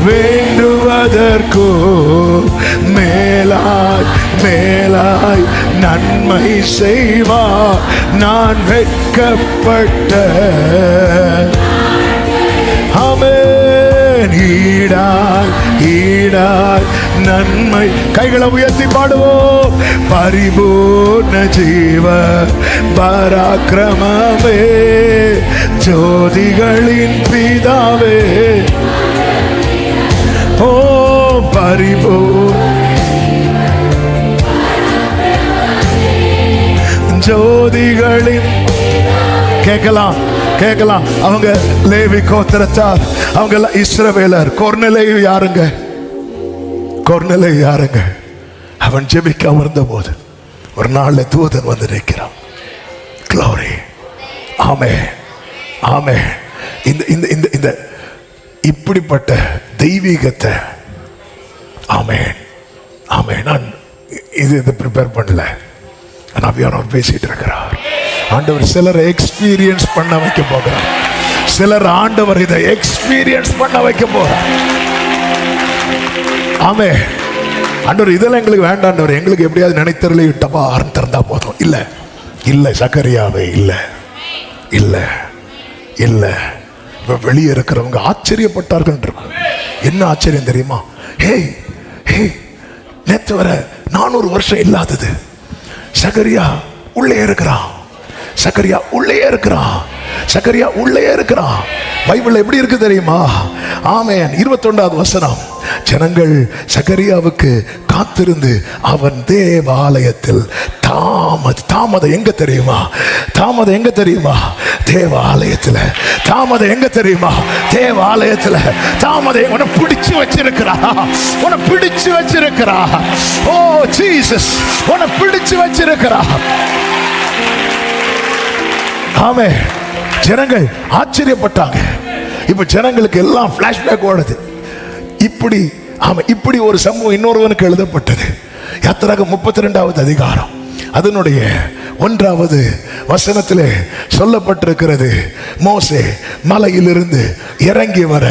வேண்டுவதற்கோ மேலாய் மேலாய் நன்மை செய்வார். நான் வெட்கப்பட்ட ஆமென் ஈடாய் ஈடாய் நன்மை. கைகளை உயர்த்தி பாடுவோம். பரிபூர்ண ஜீவ பராக்கிரமமே, ஜோதிகளின் பிதாவே. ஓ பரிபூர்ண ஜோதிகளின். கேட்கலாம், கேட்கலாம். அவங்க லேவி கோத்திரத்தார், அவங்க இஸ்ரவேலர். கொர்நேலியு யாருங்க? கொர்நேலியு யாருங்க? அவன் ஜெபிக்க அமர்ந்த போது ஒரு நாள்ல தூதன் வந்து நிற்கிறான். க்ளோரி. ஆமென், ஆமென். இந்த இந்த இந்த இந்த இப்படிப்பட்ட தெய்வீகத்தை ஆமென், ஆமென். நான் இது ப்ரிப்பேர் பண்ணல, நான் பேசிட்டு இருக்கிறார். ஆண்டவர் சிலரை எக்ஸ்பீரியன்ஸ் பண்ண வைக்க போகிறார். சிலர் ஆண்டவர் இதை எக்ஸ்பீரியன்ஸ் பண்ண வைக்க போகிறார். ஆமே. ஆண்டவர் இதெல்லாம் எங்களுக்கு வேண்டாண்டவர், எங்களுக்கு எப்படியாவது நினைத்தரலே டப்பா திறந்தா போதும். இல்ல இல்ல சக்கரியாவே, இல்ல இல்ல இல்ல. இப்ப வெளியே இருக்கிறவங்க ஆச்சரியப்பட்டார்கள். என்ன ஆச்சரியம் தெரியுமா? ஹேய், நேத்து வர 400 வருஷம் இல்லாதது. சகரியா உள்ளே இருக்கிறான். சகரியா உள்ளே இருக்கிறான். சகரியா உள்ளே இருக்கிறான். பைபிள் எப்படி இருக்கு தெரியுமா? ஆமென். 21வது வசனம். ஜனங்கள் சகரியாவுக்கு காத்திருந்து அவன் தேவாலயத்தில் தாமதம் எங்க தெரியுமா? தாமதம் எங்க தெரியுமா? தேவாலயத்தில். தாமதம் எங்க தெரியுமா? தேவாலயத்தில். தாமதம் உன்னை பிடிச்சு வச்சிருக்கிறா. உன்னை பிடிச்சு வச்சிருக்கிறா. ஓ ஜீசஸ், உன்னை பிடிச்சு வச்சிருக்கிறா. ஆமே. ஜனங்கள் ஆச்சரியப்பட்டாங்க. இப்ப ஜனங்களுக்கு எல்லாம் பிளாஷ்பேக் ஓடுது. இப்படி ஒரு சம்பவம் இன்னொருவனுக்கு எழுதப்பட்டது. யாத்திராகமம் 32வது அதிகாரம் அதனுடைய 1வது வசனத்திலே சொல்லப்பட்டிருக்கிறது. மோசே மலையிலிருந்து இறங்கி வர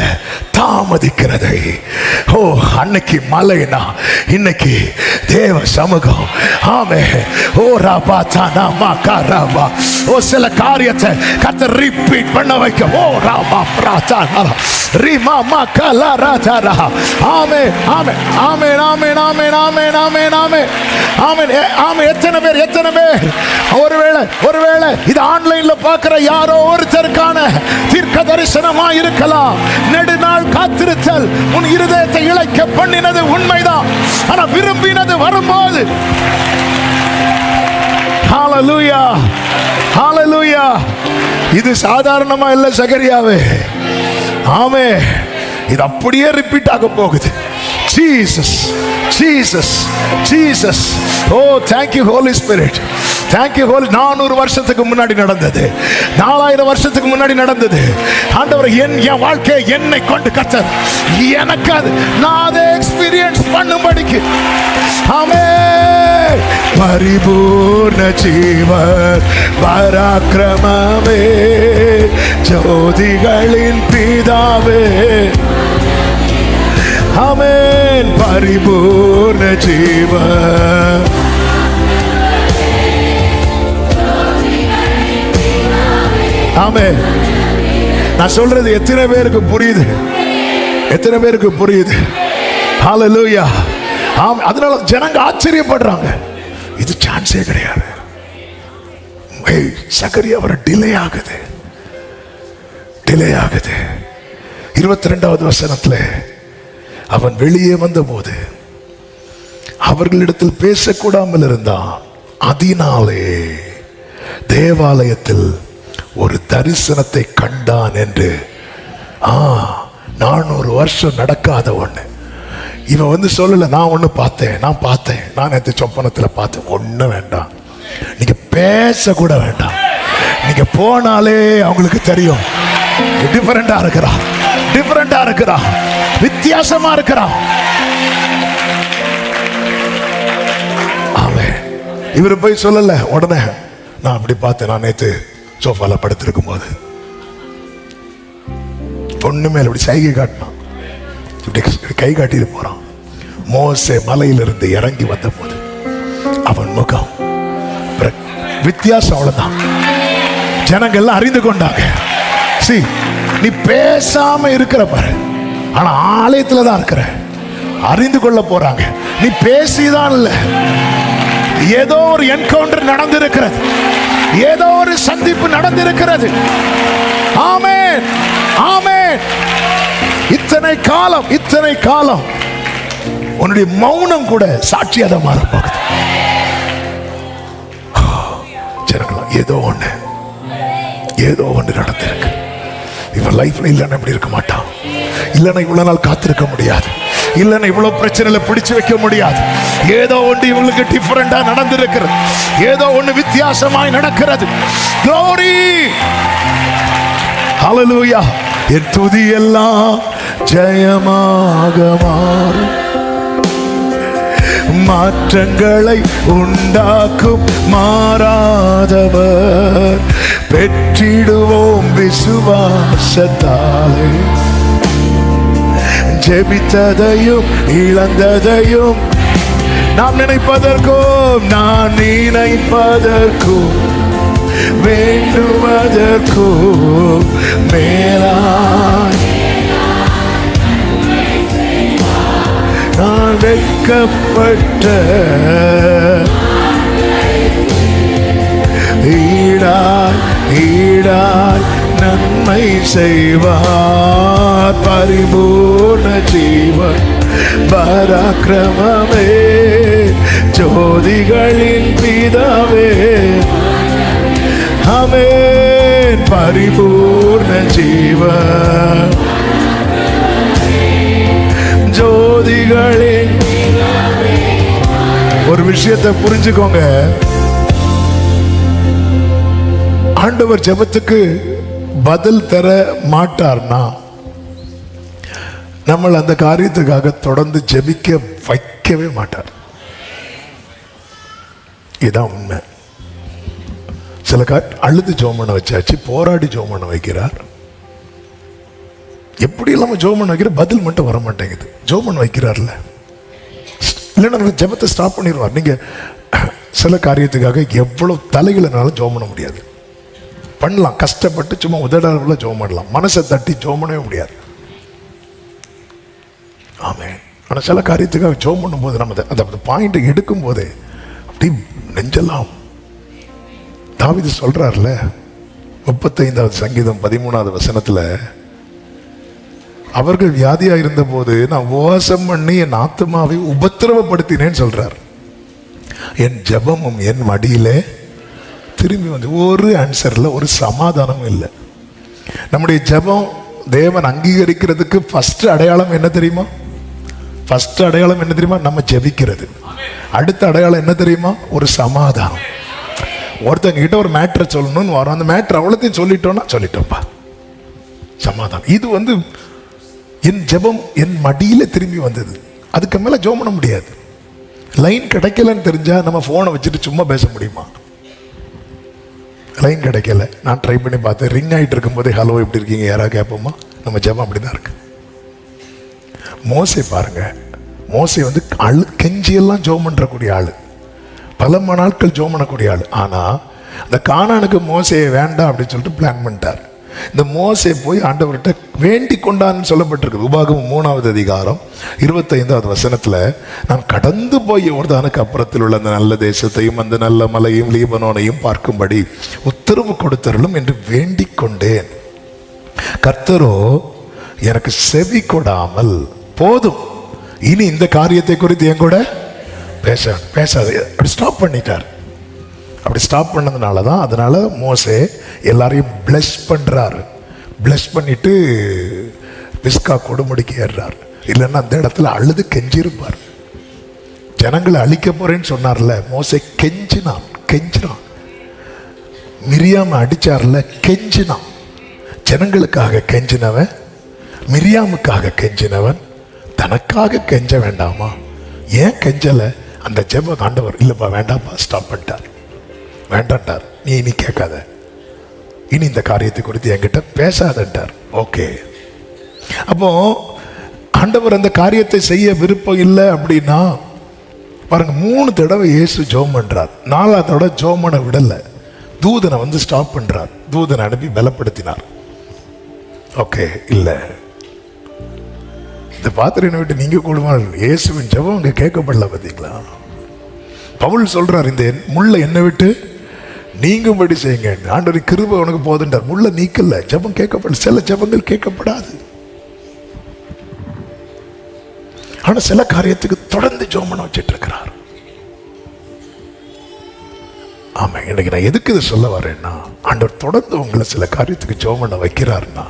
தாமதிக்கிறதை. ஓ, அன்னைக்கு மலைனா இன்னைக்கு தேவ சமூகம். ஆமே. ஓ ராபா தானா மாகா ராபா. ஓ, சில காரியத்தை கர்த்தர் ரிப்பீட் பண்ண வைக்க. ஓ ராபா பிராதானா ரிமா மாகா ராதாரா. ஆமே ஆமே ஆமே ஆமே ஆமே ஆமே ஆமே ஆமே ஆமே ஆமே. எத்தனை பேர் ஒருவேளை இது ஆன்லைன்ல பார்க்கிற யாரோ ஒருத்தருக்கான தீர்க்க தரிசனமா இருக்கலாம். நெடுநாள் காத்திருத்தல் உன் இருதயத்தை இளைக்க பண்ணினது உண்மைதான். ஆனா விரும்பினது வரும்போது ஹalleluya ஹalleluya. இது சாதாரணமா இல்ல சகரியாவே. ஆமே. இது அப்படியே ரிப்பீட் ஆக போகுது. Jesus Jesus Jesus. Oh, thank you Holy Spirit. Thank you Holy. 400 வருஷத்துக்கு முன்னாடி நடந்தது, 4000 வருஷத்துக்கு முன்னாடி நடந்தது. ஆண்டவர் என் வாழ்க்கை என்னை கொண்டு கர்த்தர் எனக்கு அது நான் அதை எக்ஸ்பீரியன்ஸ் பண்ணும்படிக்கு. ஆமே. பரிபூர்ண ஜீவர் பராக்கிரமமே ஜோதிகளின் பிதாவே. ஆமென். பரிபூர்ண ஜீவர். ஆமென். நான் சொல்றது எத்தனை பேருக்கு புரியுது? எத்தனை பேருக்கு புரியுது? ஹalleluya. ஆமென். அதனால ஜனங்க ஆச்சரியப்படுறாங்க. இது சான்ஸே கிடையாது. சகரியா வர டிலே ஆகுது. 22வது வசனத்துல அவன் வெளியே வந்தபோது அவர்களிடத்தில் பேசக்கூடாமல் இருந்தான். அதனாலே தேவாலயத்தில் ஒரு தரிசனத்தை கண்டான் என்று. 400 வருஷம் நடக்காத ஒண்ணு. இவன் சொல்லல நான் ஒண்ணு பார்த்தேன், நான் நேற்று சொப்பனத்துல பார்த்தேன். ஒண்ணு வேண்டாம், நீங்க பேச கூட வேண்டாம். நீங்க போனாலே அவங்களுக்கு தெரியும். டிஃபரெண்டா இருக்கிறா, வித்தியாசமா இருக்கிறா. ஆமென். இவரு போய் சொல்லல உடனே நான் அப்படி பார்த்தேன், நான் நேற்று சோஃபால படுத்திருக்கும் போது. பொண்ணு மேல இப்படி சைகை காட்டினான், இப்படி கை காட்டிட்டு போறான். மோசே மலையிலிருந்து இறங்கி வந்த போது அவன் முகம் வித்தியாசம். அவ்வளவுதான். ஜனங்கள்லாம் அறிந்து கொண்டாங்க. நீ பேசாம இருக்கிற பாரு, ஆனா ஆலயத்துல தான் இருக்கிற. அறிந்து கொள்ள போறாங்க. நீ பேசிதான் இல்ல, ஏதோ ஒரு என்கவுண்டர் நடந்திருக்கிறது, ஏதோ ஒரு சந்திப்பு நடந்திருக்கிறது. ஆமென் ஆமென். இத்தனை காலம் உன்னுடைய மௌனம் கூட சாட்சியாக மாறப்போகுது. ஜனங்களா, ஏதோ ஒன்று நடந்திருக்கு. இவன் லைஃப்ல இல்லைன்னா இப்படி இருக்க மாட்டான். இல்லைன்னா இவ்வளவு நாள் காத்திருக்க முடியாது. இல்லைன்னா இவ்வளவு பிரச்சனையில பிடிச்சு வைக்க முடியாது. ஏதோ ஒன்று இவங்களுக்கு டிஃபரெண்டா நடந்திருக்கிறது. ஏதோ ஒன்று வித்தியாசமாய் நடக்கிறது. Glory. Hallelujah. என் துதி எல்லாம் ஜெயமாக மாறும். மாற்றங்களை உண்டாக்கும் மாறாதவர். பெற்றிடுவோம் விசுவாசத்தாலே. ஜெபித்ததையும் இழந்ததையும் நாம் நினைப்பதற்கும் வேண்டுவதற்கும் மேலாய் நான் அழைக்கப்பட்ட ஈடாய் நன்மை செய்வார். பரிபூர்ண ஜீவன் பராக்கிரமமே ஜோதிகளின் பிதாவே ஆமென். பரிபூர்ண ஜீவன் ஜோதிகளின். ஒரு விஷயத்தை புரிஞ்சுக்கோங்க, ஆண்டவர் ஜெபத்துக்கு பதில் தர மாட்டார்னா நம்ம அந்த காரியத்துக்காக தொடர்ந்து ஜெபிக்க வைக்கவே மாட்டார். இதுதான் உண்மை. சில அழுது ஜெபம் பண்ண வச்சாச்சு, போராடி ஜெபம் பண்ண வைக்கிறார். எப்படி இல்லாம ஜெபம் பண்ண வைக்கிற, பதில் மட்டும் வர மாட்டேங்குது. ஜெபம் பண்ண வைக்கிறார்ல, இல்லைன்னா ஜெபத்தை ஸ்டாப் பண்ணிடுவார். நீங்க சில காரியத்துக்காக எவ்வளவு தலைகளனாலும் ஜெபம் பண்ண முடியாது. பண்ணலாம், கஷ்டப்பட்டு சும்மா உதடால ஜெபம் பண்ணலாம், மனசை தட்டி ஜெபம் பண்ணவே முடியாது. ஆமென். ஆனால் சில காரியத்துக்காக ஜெபம் பண்ணும்போது நம்ம அந்த பாயிண்ட் எடுக்கும் போதே அப்படி நெஞ்சலாம். தாவீது சொல்றாருல 35வது சங்கீதம் 13வது வசனத்துல, அவர்கள் வியாதியா இருந்த போது நான் உபவாசம் பண்ணி என் ஆத்துமாவை உபத்திரவப்படுத்தினேன்னு சொல்றார். என் ஜெபமும் என் மடியிலே திரும்பி வந்து. ஒரு ஆன்சர்ல ஒரு சமாதானமும் இல்லை. நம்முடைய ஜெபம் தேவன் அங்கீகரிக்கிறதுக்கு ஃபர்ஸ்ட் அடையாளம் என்ன தெரியுமா? ஃபர்ஸ்ட் அடையாளம் என்ன தெரியுமா? நம்ம ஜெபிக்கிறது. அடுத்த அடையாளம் என்ன தெரியுமா? ஒரு சமாதானம். ஒருத்தங்க கிட்ட ஒரு மேட்ரை சொல்லணும்னு வரும், அந்த மேட்ரு அவ்வளோத்தையும் சொல்லிட்டோம்ப்பா, சமாதானம். இது என் ஜெபம் என் மடியில திரும்பி வந்தது. அதுக்கு மேல ஜெபம் பண்ண முடியாது. லைன் கிடைக்கலன்னு தெரிஞ்சா நம்ம போனை வச்சுட்டு சும்மா பேச முடியுமா? லைன் கிடைக்கல, நான் ட்ரை பண்ணி பார்த்தேன், ரிங் ஆகிட்டு இருக்கும் போதே ஹலோ எப்படி இருக்கீங்க யாராவது கேட்போமா? நம்ம ஜெபம் அப்படிதான் இருக்கு. மோசே பாருங்க, மோசே கெஞ்சியெல்லாம் ஜெபம் பண்றக்கூடிய ஆளு, பல நாட்கள் ஜெபம் பண்ணக்கூடிய ஆளு. ஆனா அந்த கானானுக்கு மோசையை வேண்டாம் அப்படின்னு சொல்லிட்டு பிளான் பண்ணிட்டார். இந்த மோசே போய் ஆண்டவர்கிட்ட வேண்டிக் கொண்டான்னு சொல்லப்பட்டிருக்கு. உபாகமம் 3வது அதிகாரம் 25வது வசனத்துல, நான் கடந்து போய் யோர்தானுக்கு அப்புறத்தில் உள்ள அந்த நல்ல தேசத்தையும் அந்த நல்ல மலையும் லீபனோனையும் பார்க்கும்படி உத்தரவு கொடுத்தருளும் என்று வேண்டிக் கொண்டேன். கர்த்தரோ எனக்கு செவி கொடாமல், போதும் இனி இந்த காரியத்தை குறித்து என் கூட பேசாது, அப்படி ஸ்டாப் பண்ணிட்டார். அப்படி ஸ்டாப் பண்ணதுனால தான், அதனால மோசே எல்லாரையும் பிளஸ் பண்றாரு. பிளஸ் பண்ணிட்டு பிஸ்கா கொடுமுடிக்கு ஏறுறாரு. இல்லைன்னா அந்த இடத்துல அழுது கெஞ்சிருப்பார். ஜனங்களை அழிக்க போறேன்னு சொன்னார்ல, மோசே கெஞ்சினான். மிரியாம அடிச்சார்ல, கெஞ்சினான். ஜனங்களுக்காக கெஞ்சினவன், மிரியாமுக்காக கெஞ்சினவன் தனக்காக கெஞ்ச வேண்டாமா? ஏன் கெஞ்சல? அந்த ஜெப ஆண்டவர் இல்லப்பா வேண்டாம்ப்பா ஸ்டாப் பண்ணிட்டார், வேண்டாண்டார். நீ இனி கேட்காத, இனி இந்த காரியத்தை குறித்து என்கிட்ட பேசாதன்ட்டார். ஓகே, அப்போ ஆண்டவர் அந்த காரியத்தை செய்ய விருப்பம் இல்லை அப்படின்னா பாருங்க, 3 தடவை இயேசு ஜெபம் பண்றார். 4வது தடவை ஜெபம் பண்ண விடல, தூதனை ஸ்டாப் பண்றார். தூதனை அனுப்பி பலப்படுத்தினார். ஓகே, இல்லை இந்த பாத்திரனை விட்டு நீங்க கூடுமா? இயேசுவின் ஜெபம் அங்க கேட்கப்படல. பார்த்தீங்களா? பவுல் சொல்றார், இந்த முள்ள என்னை விட்டு நீங்கும்படி செய்யுங்க, ஆண்டவர் கிருபை உனக்கு போதுன்றார். முள்ள நீக்கல, ஜெபம் கேட்கப்படல. சில ஜெபங்கள் கேட்கப்படாது. ஆனா சில காரியத்துக்கு தொடர்ந்து ஜெபம் பண்ண வச்சிட்டு இருக்கிறார். ஆமா, இன்னைக்கு நான் எதுக்கு இதை சொல்ல வரேன்னா, ஆண்டவர் தொடர்ந்து உங்களை சில காரியத்துக்கு ஜெபம் பண்ண வைக்கிறாருன்னா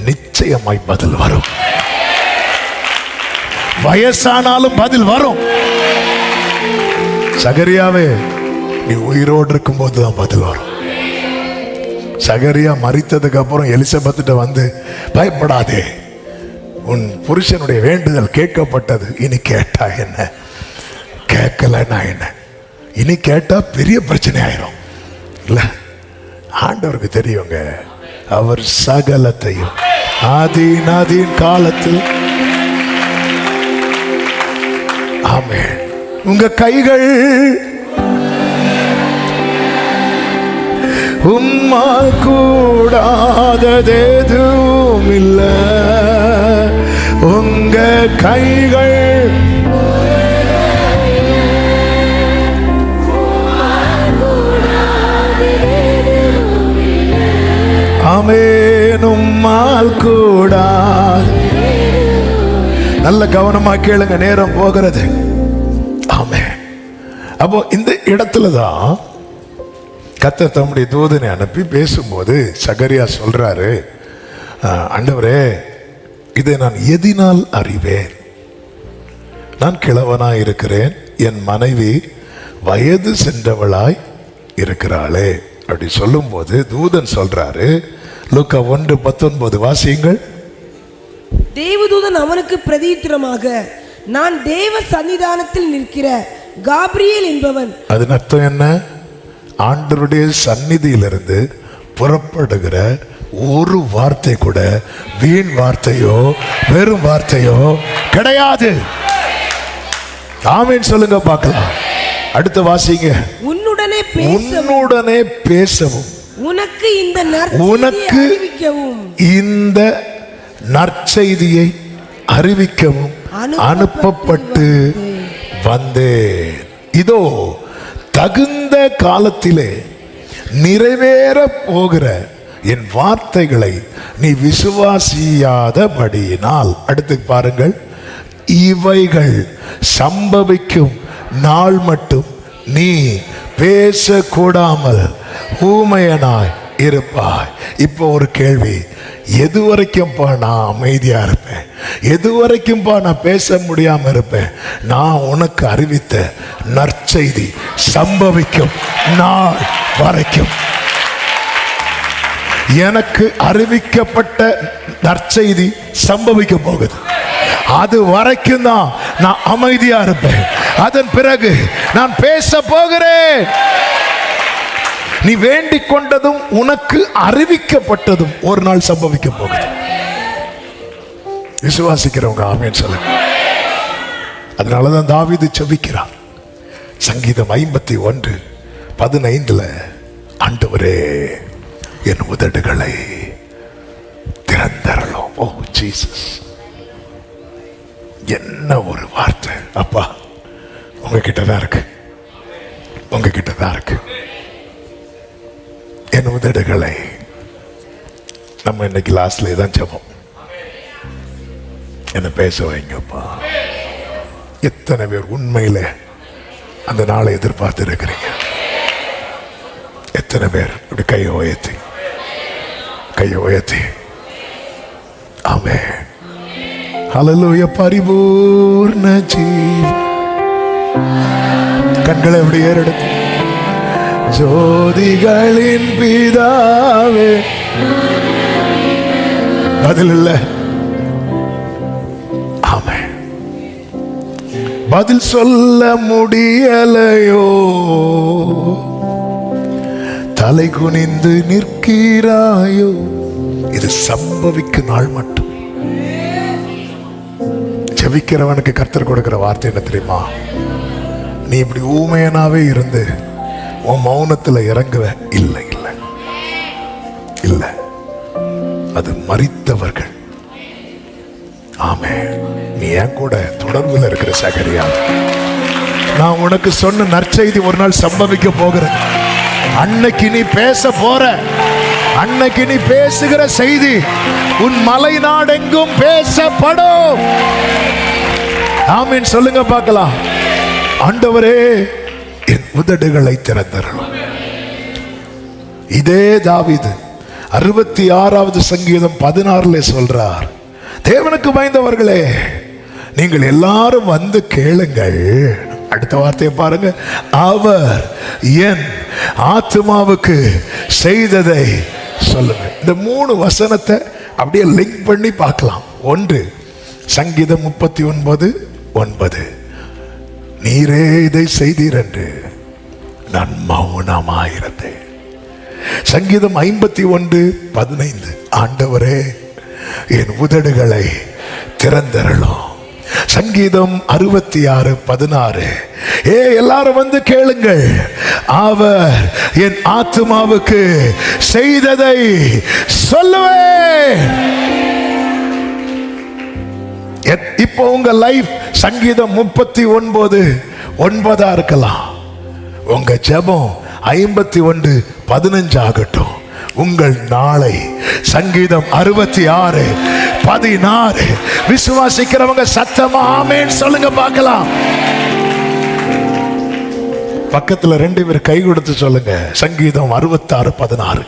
நிச்சயமாய் பதில் வரும். வயசானாலும் பதில் வரும். சகரியாவே, நீ உயிரோடு இருக்கும் போதுதான் பதில் வரும். சகரியா மரித்ததுக்கு அப்புறம் எலிசபெத்திட்ட பயப்படாதே, உன் புருஷனுடைய வேண்டுதல் கேட்கப்பட்டது, இனி கேட்டா என்ன, கேட்கலன்னா என்ன, இனி கேட்டா பெரிய பிரச்சனை ஆயிரும் இல்ல. ஆண்டவருக்கு தெரியுங்க, அவர் சகலத்தையும் ஆதீன் காலத்தில். ஆமென். உங்க கைகள் உம்மால் கூடாதது எதுவும் இல்லை. உங்க கைகள் ஆமென். உம்மால் கூடா. நல்ல கவனமா கேளுங்க, நேரம் போகிறது. ஆமென். அப்போ இந்த இடத்துல தான் கர்த்தர் தம்முடைய தூதனை அனுப்பி பேசும்போது சகரியா சொல்றாரு, ஆண்டவரே, இதை நான் எதினால் அறிவேன்? நான் கிழவனாய் இருக்கிறேன், என் மனைவி வயது சென்றவளாய் இருக்கிறாளே. அப்படி சொல்லும்போது தூதன் சொல்றாரு, லூக்கா 1:19 வாசியுங்கள்.
தேவதூதன் அவனுக்கு பிரதியுத்தரமாக, நான் தேவ சன்னிதானத்தில் நிற்கிற காபிரியேல் என்பவன்.
அதன் அர்த்தம் என்ன? ஆண்டவருடைய சந்நிதியிலிருந்து புறப்படுகிற ஒரு வார்த்தை கூட வீண் வார்த்தையோ வெறும் வார்த்தையோ கிடையாது. ஆமென் சொல்லுங்க பார்க்கலாம். அடுத்த வாசிங்க.
உன்னுடனே
பேசவும்
உனக்கு
இந்த நற்செய்தியை அறிவிக்கவும் அனுப்பப்பட்டு வந்தேன். இதோ தகுந்த காலத்திலே நிறைவேற போகிற என் வார்த்தைகளை நீ விசுவாசியாதபடியினால். அடுத்து பாருங்கள், இவைகள் சம்பவிக்கும் நாள் மட்டும் நீ பேசக்கூடாமல் ஊமையனாய் இருப்பாய். இப்போ ஒரு கேள்வி, எது வரைக்கும்பா நான் அமைதியா இருப்பேன்? எது வரைக்கும்பா நான் பேச முடியாம இருப்பேன்? நான் உனக்கு அறிவித்த நற்செய்தி சம்பவிக்கும் நாள் வரைக்கும். எனக்கு அறிவிக்கப்பட்ட நற்செய்தி சம்பவிக்க போகுது. அது வரைக்கும் தான் நான் அமைதியா இருப்பேன். அதன் பிறகு நான் பேச போகிறேன். நீ வேண்டிக் கொண்டதும் உனக்கு அறிவிக்கப்பட்டதும் ஒரு நாள் சம்பவிக்க போகுது. விசுவாசிக்கிறவங்க ஆமென் சொல்லுங்க. அதனாலதான் தாவீது ஜெபிக்கிறான். சங்கீதம் 51:15, ஆண்டவரே என் உதடுகளை திறந்தரலும். ஓ ஜீசஸ், என்ன ஒரு வார்த்தை அப்பா! உங்ககிட்ட தான் இருக்கு, உங்ககிட்ட தான் இருக்கு. என் உதடுகளை. நம்ம இன்னைக்கு லாஸ்ட்ல தான் ஜெபம். என்ன பேச வைங்கப்பா. எத்தனை பேர் உண்மையில அந்த நாளை எதிர்பார்த்து இருக்கிறீங்க? எத்தனை பேர் இப்படி கையை உயர்த்தி ஆமென். ஹல்லேலூயா. பரிபூர்ண ஜீவ. கண்களை எப்படி ஏறெடுத்து, ஜோதிகளின் பிதாவே. பதில் இல்ல. ஆமென். பதில் சொல்ல முடியலையோ? தலை குனிந்து நிற்கிறாயோ? இது சம்பவிக்கும் நாள் மட்டும். ஜெபிக்கிறவனுக்கு கர்த்தர் கொடுக்கிற வார்த்தை என்ன தெரியுமா? நீ இப்படி ஊமையனாவே இருந்து உன் மௌனத்துல இறங்குவ? இல்லை இல்லை இல்லை, அது மரித்தவர்கள். ஆமென். நீ என் கூட தொடர்புல இருக்கிற சகரியா, நான் உனக்கு சொன்ன நற்செய்தி ஒரு நாள் சம்பவிக்க போகிறது. அன்னைக்கு நீ பேச போற, அன்னைக்கு நீ பேசுகிற செய்தி உன் மலை நாடெங்கும் பேசப்படும். ஆமென் சொல்லுங்க பார்க்கலாம். ஆண்டவரே என் உதடுகளை திறந்தரலும். இதே தாவீது 66வது சங்கீதம் 16 சொல்றார், தேவனுக்கு பயந்தவர்களே நீங்கள் எல்லாரும் வந்து கேளுங்கள். அடுத்த வார்த்தையை பாருங்க, அவர் என் ஆத்துமாவுக்கு செய்ததை சொல்லுங்க. இந்த 3 வசனத்தை அப்படியே லிங்க் பண்ணி பார்க்கலாம். ஒன்று சங்கீதம் 39:9, நீரே இதை செய்தீர் என்று நான் மௌனமாயிருந்தேன். சங்கீதம் 51:15, ஆண்டவரே என் உதடுகளை திறந்தரலும். சங்கீதம் 66:16, எல்லாரும் வந்து கேளுங்கள், அவர் என் ஆத்துமாவுக்கு செய்ததை சொல்லுவேன். இப்போ உங்க லைஃப் சங்கீதம் 39:9 இருக்கலாம். உங்க ஜெபம் 51:15 ஆகட்டும். உங்கள் நாளை. சங்கீதம் 66:16. விசுவாசிக்கிறவங்க சத்தமா ஆமென் சொல்லுங்க பார்க்கலாம். பக்கத்துல 2 பேர் கை கொடுத்து சொல்லுங்க. சங்கீதம் 66:16.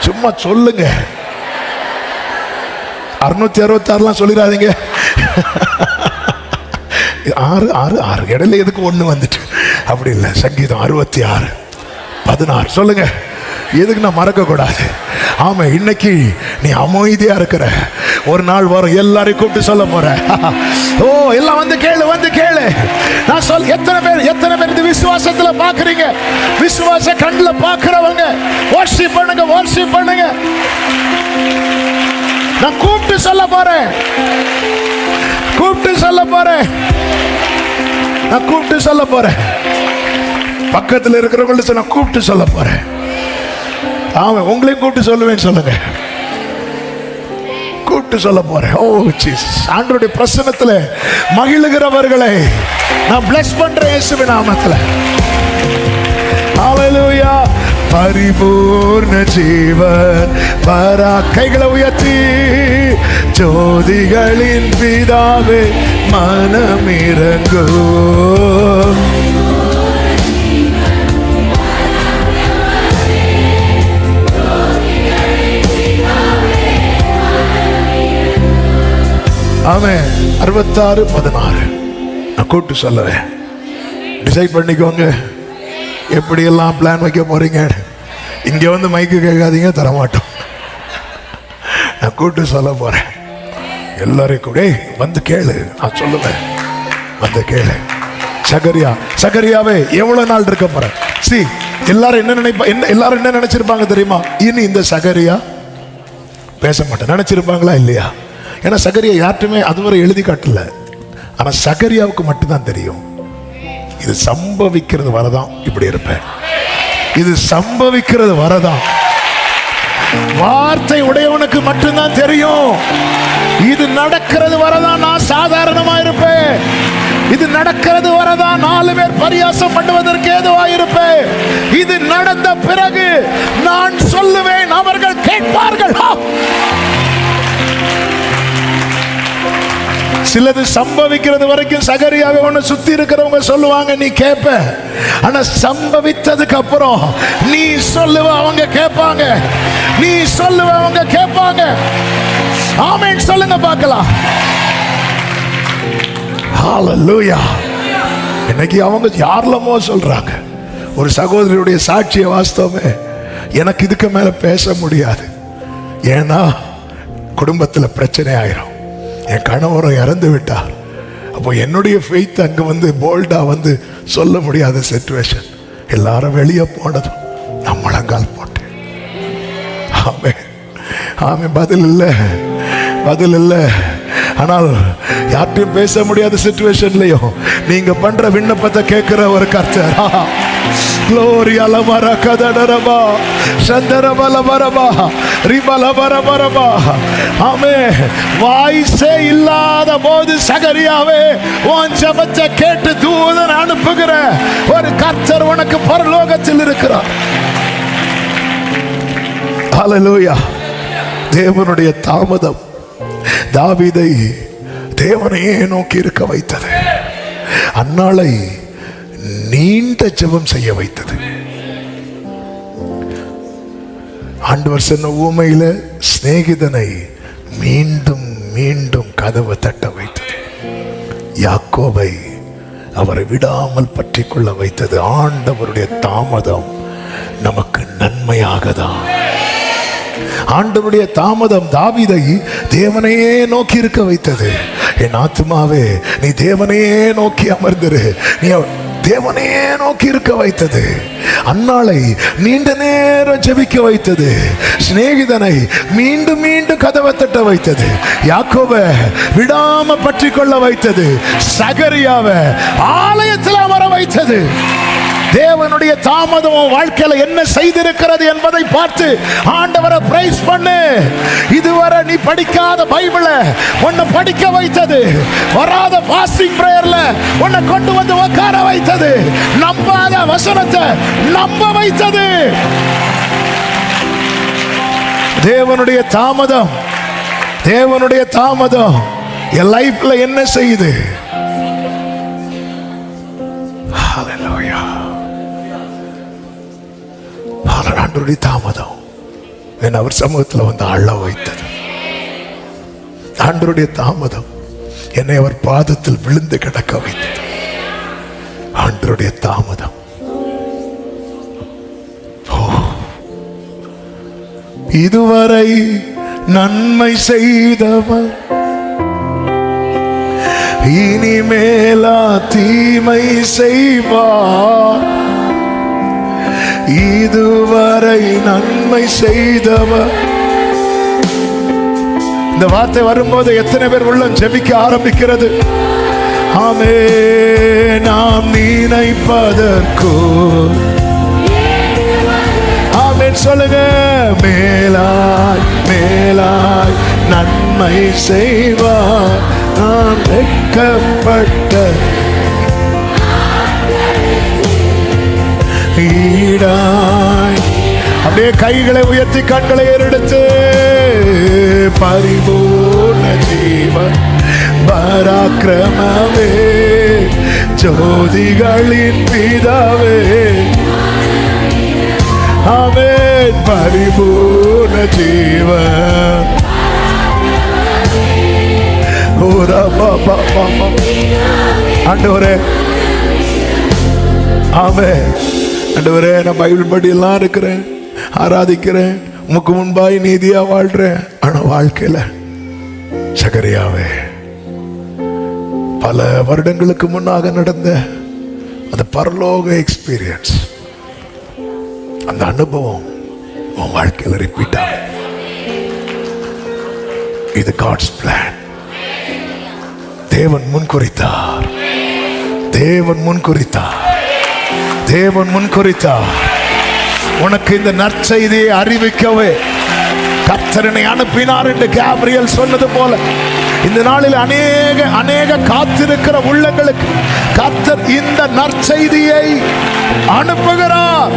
சும்மா சொல்லுங்க. 666 சொல்லிடாதீங்க. 6 இடையில எதுக்கு 1 வந்துட்டு அப்படி இல்லை. சங்கீதம் 66:16 சொல்லுங்க. எதுக்கு நான் மறக்க கூடாது. ஆமா, இன்னைக்கு நீ அமைதியா இருக்கிற ஒரு நாள் வரும், எல்லாரையும் கூப்பிட்டு சொல்ல போற. ஓ எல்லாம் வந்து கேளு, வந்து கேளு. நான் சொல் எத்தனை பேர் இந்த விசுவாசத்துல பாக்குறீங்க? விசுவாச கண்ணுல பாக்குறவங்க வர்ஷிப் பண்ணுங்க, வர்ஷிப் பண்ணுங்க. நான் கூப்பிட்டு சொல்ல போறேன், கூப்பிட்டு சொல்ல போறேன், நான் கூப்பிட்டு சொல்ல போறேன். பக்கத்தில் இருக்கிறவங்கள்ட்ட நான் கூப்பிட்டு சொல்ல போறேன். ஆமா, உங்களையும் கூப்பிட்டு சொல்லுவேன் சொல்லுங்க. கூப்பிட்டு சொல்ல போறேன். ஓ ஜீசஸ், ஆண்டவருடைய பிரசன்னத்துல மகிழுகிறவர்களை நான் bless பண்றேன் இயேசுவின் நாமத்துல. ஹalleluya. பரிபூர்ண ஜீவன் பரா. கைகளை உயர்த்தி ஜோதிகளின் பிதாவே மனமிரங்கும். ஆமென். 66:16 நான் கூப்பிட்டு சொல்லுவேன். டிசைட் பண்ணிக்கோங்க எப்படியெல்லாம் பிளான் வைக்க போறீங்க. இங்க வந்து மைக்கு கேட்காதீங்க, தரமாட்டோம். நான் கூப்பிட்டு சொல்ல போறேன். எல்லாரையும் கூட வந்து கேளு, நான் சொல்லுவேன். வந்து கேளு. சகரியாவே எவ்வளவு நாள் இருக்க போற? சி எல்லாரும் என்ன எல்லாரும் என்ன நினைச்சிருப்பாங்க தெரியுமா? இனி இந்த சகரியா பேச மாட்டேன் நினைச்சிருப்பாங்களா இல்லையா? ஏன்னா சகரியா யார்ட்டுமே அதுவரை எழுதி காட்டல. ஆனா சகரியாவுக்கு மட்டும்தான் தெரியும். இது சம்பவிக்கிறது வரதான் இப்படி இருப்பேன். இது சம்பவிக்கிறது வரதான். வார்த்தை உடையவனுக்கு மட்டும்தான் தெரியும். இது நடக்கிறது வரதான் நான் சாதாரணமா இருப்பேன். இது நடக்கிறது வரதான் 4 பேர் பரியாசம் பண்ணுவதற்கு ஏதுவாயிருப்பேன். இது நடந்த பிறகு நான் சொல்லுவேன், அவர்கள் கேட்பார்கள். சிலது சம்பவிக்கிறது வரைக்கும் சகரியாவை ஒண்ணு சுத்தி இருக்கிறவங்க சொல்லுவாங்க, நீ கேட்ப. ஆனா சம்பவித்ததுக்கு அப்புறம் நீ சொல்லுவ, அவங்க கேட்பாங்க. நீ சொல்லுவ, அவங்க கேட்பாங்க. ஆமென் சொல்லுங்க பார்க்கலாம். ஹalleluya. இன்னைக்கு அவங்க யாரெல்லாமோ சொல்றாங்க. ஒரு சகோதரியுடைய சாட்சிய வாஸ்தவமே எனக்கு இதுக்கு மேல பேச முடியாது. ஏன்னா குடும்பத்தில் பிரச்சனை ஆயிரும். என் கணவரும் இறந்து விட்டார். அப்போ என்னுடைய ஃபெய்த் அங்கே வந்து போல்டா வந்து சொல்ல முடியாத சிச்சுவேஷன். எல்லாரும் வெளியே போனதும் நான் முழங்கால் போட்டேன். ஆமே ஆமே. பதில் இல்லை, பதில் இல்லை. ஆனால் யார்ட்டையும் பேச முடியாத சிச்சுவேஷன்லையும் நீங்க பண்ற விண்ணப்பத்தை கேட்கிற ஒரு கர்த்தர். Gloria la marakadadaba shandarabalabaraba ribalabarabaraba. ஆமென். வாய்ஸே இல்லாத போது சகரியாவே உன் ஜெபத்தை கேட்டு தூதன் அனுப்புகிற ஒரு கர்த்தர் உனக்கு பரலோகத்தில் இருக்கிறார். ஹalleluya. தேவனுடைய தாமதம் தாவீதை தேவனையே நோக்கி இருக்க வைத்தது. அன்னாளை நீண்ட ஜெபம் செய்ய வைத்தது. ஆண்டவர் சொன்ன ஊமையில சிநேகிதனை மீண்டும் மீண்டும் கதவு தட்ட வைத்தது. யாக்கோபை அவரை விடாமல் பற்றி கொள்ள வைத்தது. ஆண்டவருடைய தாமதம் நமக்கு நன்மையாகதான். ஆண்டவருடைய தாமதம் தாவீதை தேவனையே நோக்கி இருக்க வைத்தது. என் ஆத்துமாவே நீ தேவனையே நோக்கி அமர்ந்திரு. நீ தேவனையே நோக்கி இருக்க வைத்தது. அன்னாளை நீண்ட நேரம் ஜெபிக்க வைத்தது. சிநேகிதனை மீண்டும் மீண்டும் கதவை தட்ட வைத்தது. யாக்கோபை விடாம பற்றி கொள்ள வைத்தது. சகரியாவை ஆலயத்தில் அமர வைத்தது. தேவனுடைய தாமதம் வாழ்க்கையில என்ன செய்திருக்கிறது என்பதை பார்த்து ஆண்டவரை பிரைஸ் பண்ணு. இதுவரை நீ படிக்காத பைபிளை உன்னை படிக்க வைத்தது. வராத ஃபாஸ்டிங் பிரேயர்ல உன்னை கொண்டு வந்து உட்கார வைத்தது. நம்பாத வசனத்தை நம்ப வைத்தது. தேவனுடைய தாமதம், தேவனுடைய தாமதம் என் லைஃப்ல என்ன செய்யுது? ஹல்லேலூயா. ஆண்டவருடைய தாமதம் என்னை அவர் சமூகத்தில் வந்து அழ வைத்தது. ஆண்டவருடைய தாமதம் என்னை அவர் பாதத்தில் விழுந்து கிடக்க வைத்தது. ஆண்டவருடைய தாமதம். இதுவரை நன்மை செய்தவன் இனிமேலா தீமை செய்வார். இதுவரை நன்மை செய்தவர். இந்த வார்த்தை வரும்போது எத்தனை பேர் உள்ளம் ஜெபிக்க ஆரம்பிக்கிறது? ஆமே. நாம் நினைப்பதற்கோ ஆமென் சொல்லுங்க. மேலாய் மேலாய் நன்மை செய்வார். நாம் வெட்கப்பட்ட ஈடாய். அப்படியே கைகளை உயர்த்தி கண்களை ஏறெடுத்து பரிபூர்ண ஜீவன் பராக்கிரமமே ஜோதிகளின் பிதாவே ஆமென். பரிபூர்ண ஜீவன் ஆண்டவரே ஆமென். ஆண்டவரே நான் பைபிள் படி எல்லாம் இருக்கிறேன், ஆராதிக்கிறேன், உமக்கு முன்பாய் நீதியா வாழ்றேன். ஆனா வாழ்க்கையில சகரியாவே பல வருடங்களுக்கு முன்னாக நடந்த அந்த பரலோக எக்ஸ்பீரியன்ஸ், அந்த அனுபவம் உன் வாழ்க்கையில ரிப்பீட் ஆகும். இது காட்ஸ் பிளான். தேவன் முன்குறித்தார், தேவன் முன்குறித்தார், தேவன் முன்குறித்தார். உனக்கு இந்த நற்செய்தியை அறிவிக்கவே கர்த்தரனை அனுப்பினார் என்று கேப்ரியல் சொன்னது போல இந்த நாளில் அநேக அநேக காத்திருக்கிற உள்ளங்களுக்கு கர்த்தர் இந்த நற்செய்தியை அனுப்புகிறார்.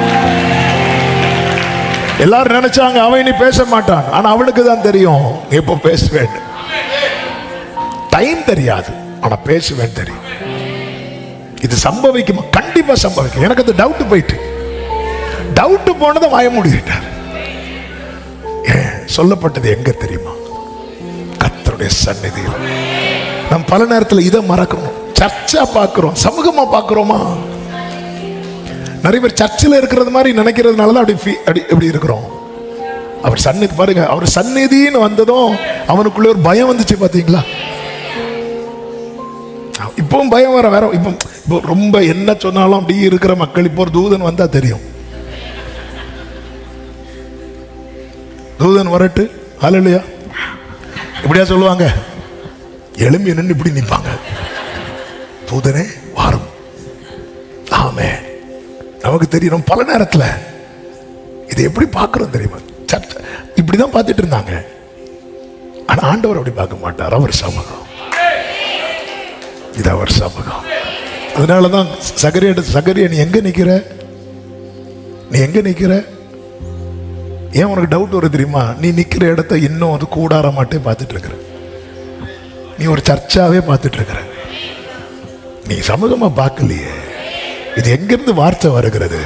எல்லாரும் நினைச்சாங்க அவன் இனி பேச மாட்டான். ஆனா அவனுக்கு தான் தெரியும் எப்போ பேசுவேன். டைம் தெரியாது, ஆனா பேசுவேன் தெரியும். இது சம்பவிக்குமா? கண்டிப்பா சம்பவிக்கும். எனக்கு அது டவுட் போயிட்டு, டவுட் போனதை வாய மூடிட்டார். சொல்லப்பட்டது எங்க தெரியுமா? கர்த்தருடைய சந்நிதியில். நம்ம பல நேரத்தில் இதை மறக்கிறோம். சர்ச்சா பார்க்கிறோம், சமூகமா பார்க்கிறோமா? நிறைய பேர் சர்ச்சில் இருக்கிறது மாதிரி நினைக்கிறதுனாலதான் அப்படி இருக்கிறோம். அவர் சந்நிதி பாருங்க, அவர் சந்நிதின்னு வந்ததும் அவனுக்குள்ள ஒரு பயம் வந்துச்சு பாத்தீங்களா? இப்பவும் பயம் வேற. இப்போ ரொம்ப என்ன சொன்னாலும் அப்படி இருக்கிற மக்கள் இப்போ ஒரு தூதன் வந்தா தெரியும். தூதன் வரட்டு ஹல்லேலூயா இப்படியா சொல்லுவாங்க? எழும்பி நின்று இப்படி நிற்பாங்க. தூதனே வாரும். ஆமென். நமக்கு தெரியும் பல நேரத்தில் இதை எப்படி பார்க்கிறோம் தெரியுமா? சர்ச்சை இப்படிதான் பார்த்துட்டு இருந்தாங்க. ஆனா ஆண்டவர் அப்படி பார்க்க மாட்டார். அவர் சமூகம், இது அவர் சமூகம். அதனாலதான் சகரியா நீ எங்க நிக்கிற? நீ எங்க நிக்கிற? ஏன் உனக்கு டவுட் வருது தெரியுமா? நீ நிக்கிற இடத்த இன்னும் ஒரு கூடார மாட்டே பார்த்துட்டு இருக்கிற. நீ ஒரு சர்ச்சாவே பார்த்துட்டு இருக்கிற. நீ சமூகமா பார்க்கலையே. இது எங்கிருந்து வார்த்தை வருகிறது?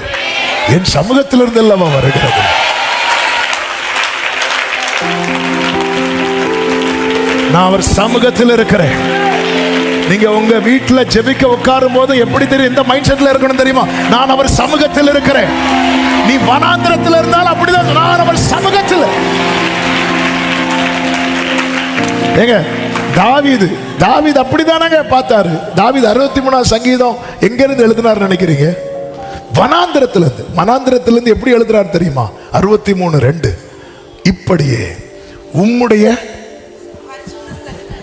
என் சமூகத்திலிருந்து அல்லவா வருகிறது. நான் அவர் சமூகத்தில் இருக்கிறேன். நீங்க உங்க வீட்டுல ஜெபிக்க உட்காரும் போது எப்படி தெரியும் இந்த மைண்ட் செட்ல இருக்கணும் தெரியுமா? நான் அவர் சமூகத்தில் இருக்கிறேன். நீ வனாந்திரத்தில் இருந்தாலும் அப்படிதான். நான் அவர் சமூகத்தில். ஏங்க தாவீது அப்படிதானங்க பார்த்தாரு. தாவீது 63ஆம் சங்கீதம் எங்க இருந்து எழுதினார் நினைக்கிறீங்க? வனாந்திரத்திலிருந்து எப்படி எழுதுறாரு தெரியுமா? 63:2 இப்படியே உம்முடைய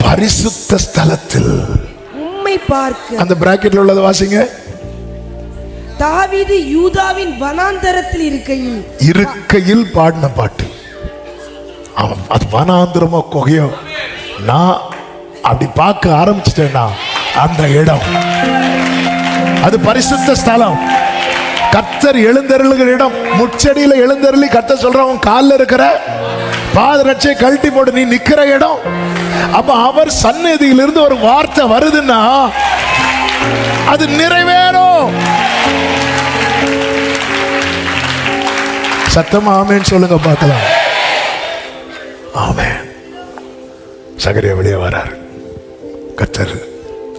பரிசுத்த ஸ்தலத்தில்
உம்மை பார்க்க. அந்த
பிராக்கெட்ல உள்ளது வாசிங்க.
தாவீது யூதாவின் வனாந்தரத்தில் இருக்கையில்
பாடின பாட்டு. அது வனாந்திரமோ கொகையோ, நான் அப்படி பார்க்க ஆரம்பிச்சிட்டேன்னா அந்த இடம் அது பரிசுத்த ஸ்தலம். கர்த்தர் எழுந்தருளுகிற இடம். முச்சடியில எழுந்தருளி கர்த்தர் சொல்றவன் காலில் இருக்கிற பாதரட்சை கழட்டி போட்டு நீ நிக்கிற இடம். அப்ப அவர் சந்நிதியிலிருந்து ஒரு வார்த்தை வருதுன்னா அது நிறைவேறும். சத்தமா ஆமென் சொல்லுங்க பார்க்கலாம். ஆமென். சகரியா வெளியே வராரு. கர்த்தர்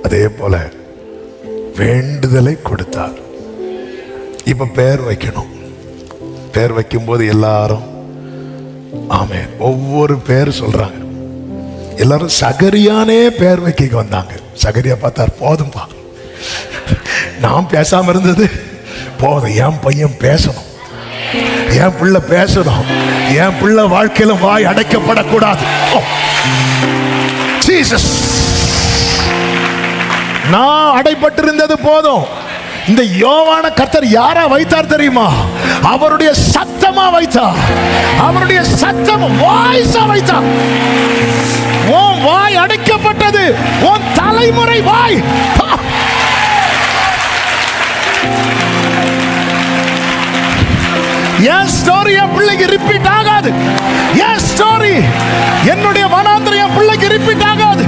அதே போல வேண்டுதலை கொடுத்தார். இப்ப பெயர் வைக்கணும். பெயர் வைக்கும் போது எல்லாரும் ஆமென் ஒவ்வொரு பேர் சொல்றாங்க. எல்லாரும் சகரியானே பெயர் வைக்க வந்தாங்க. சகரியா பார்த்தார், போதும்பா, நான் பேசாம இருந்தது போதும், என் பையன் பேசணும், என் பிள்ளை பேசணும், என் பிள்ளை வாழ்க்கையில வாய் அடைக்கப்படக்கூடாது. ஜீசஸ், நான் அடைப்பட்டிருந்தது போதும். இந்த யோவான கர்த்தர் யாரா வைத்தார் தெரியுமா? அவருடைய சத்தமா வைத்தார். அவருடைய சத்தம் வாய்ஸா வைத்தார். உன் வாய் அடைக்கப்பட்டது, உன் தலைமுறை வாய். என் ஸ்டோரி என் பிள்ளைக்கு ரிப்பீட் ஆகாது. என் ஸ்டோரி, என்னுடைய வனாந்திரம் என் பிள்ளைக்கு ரிப்பீட் ஆகாது.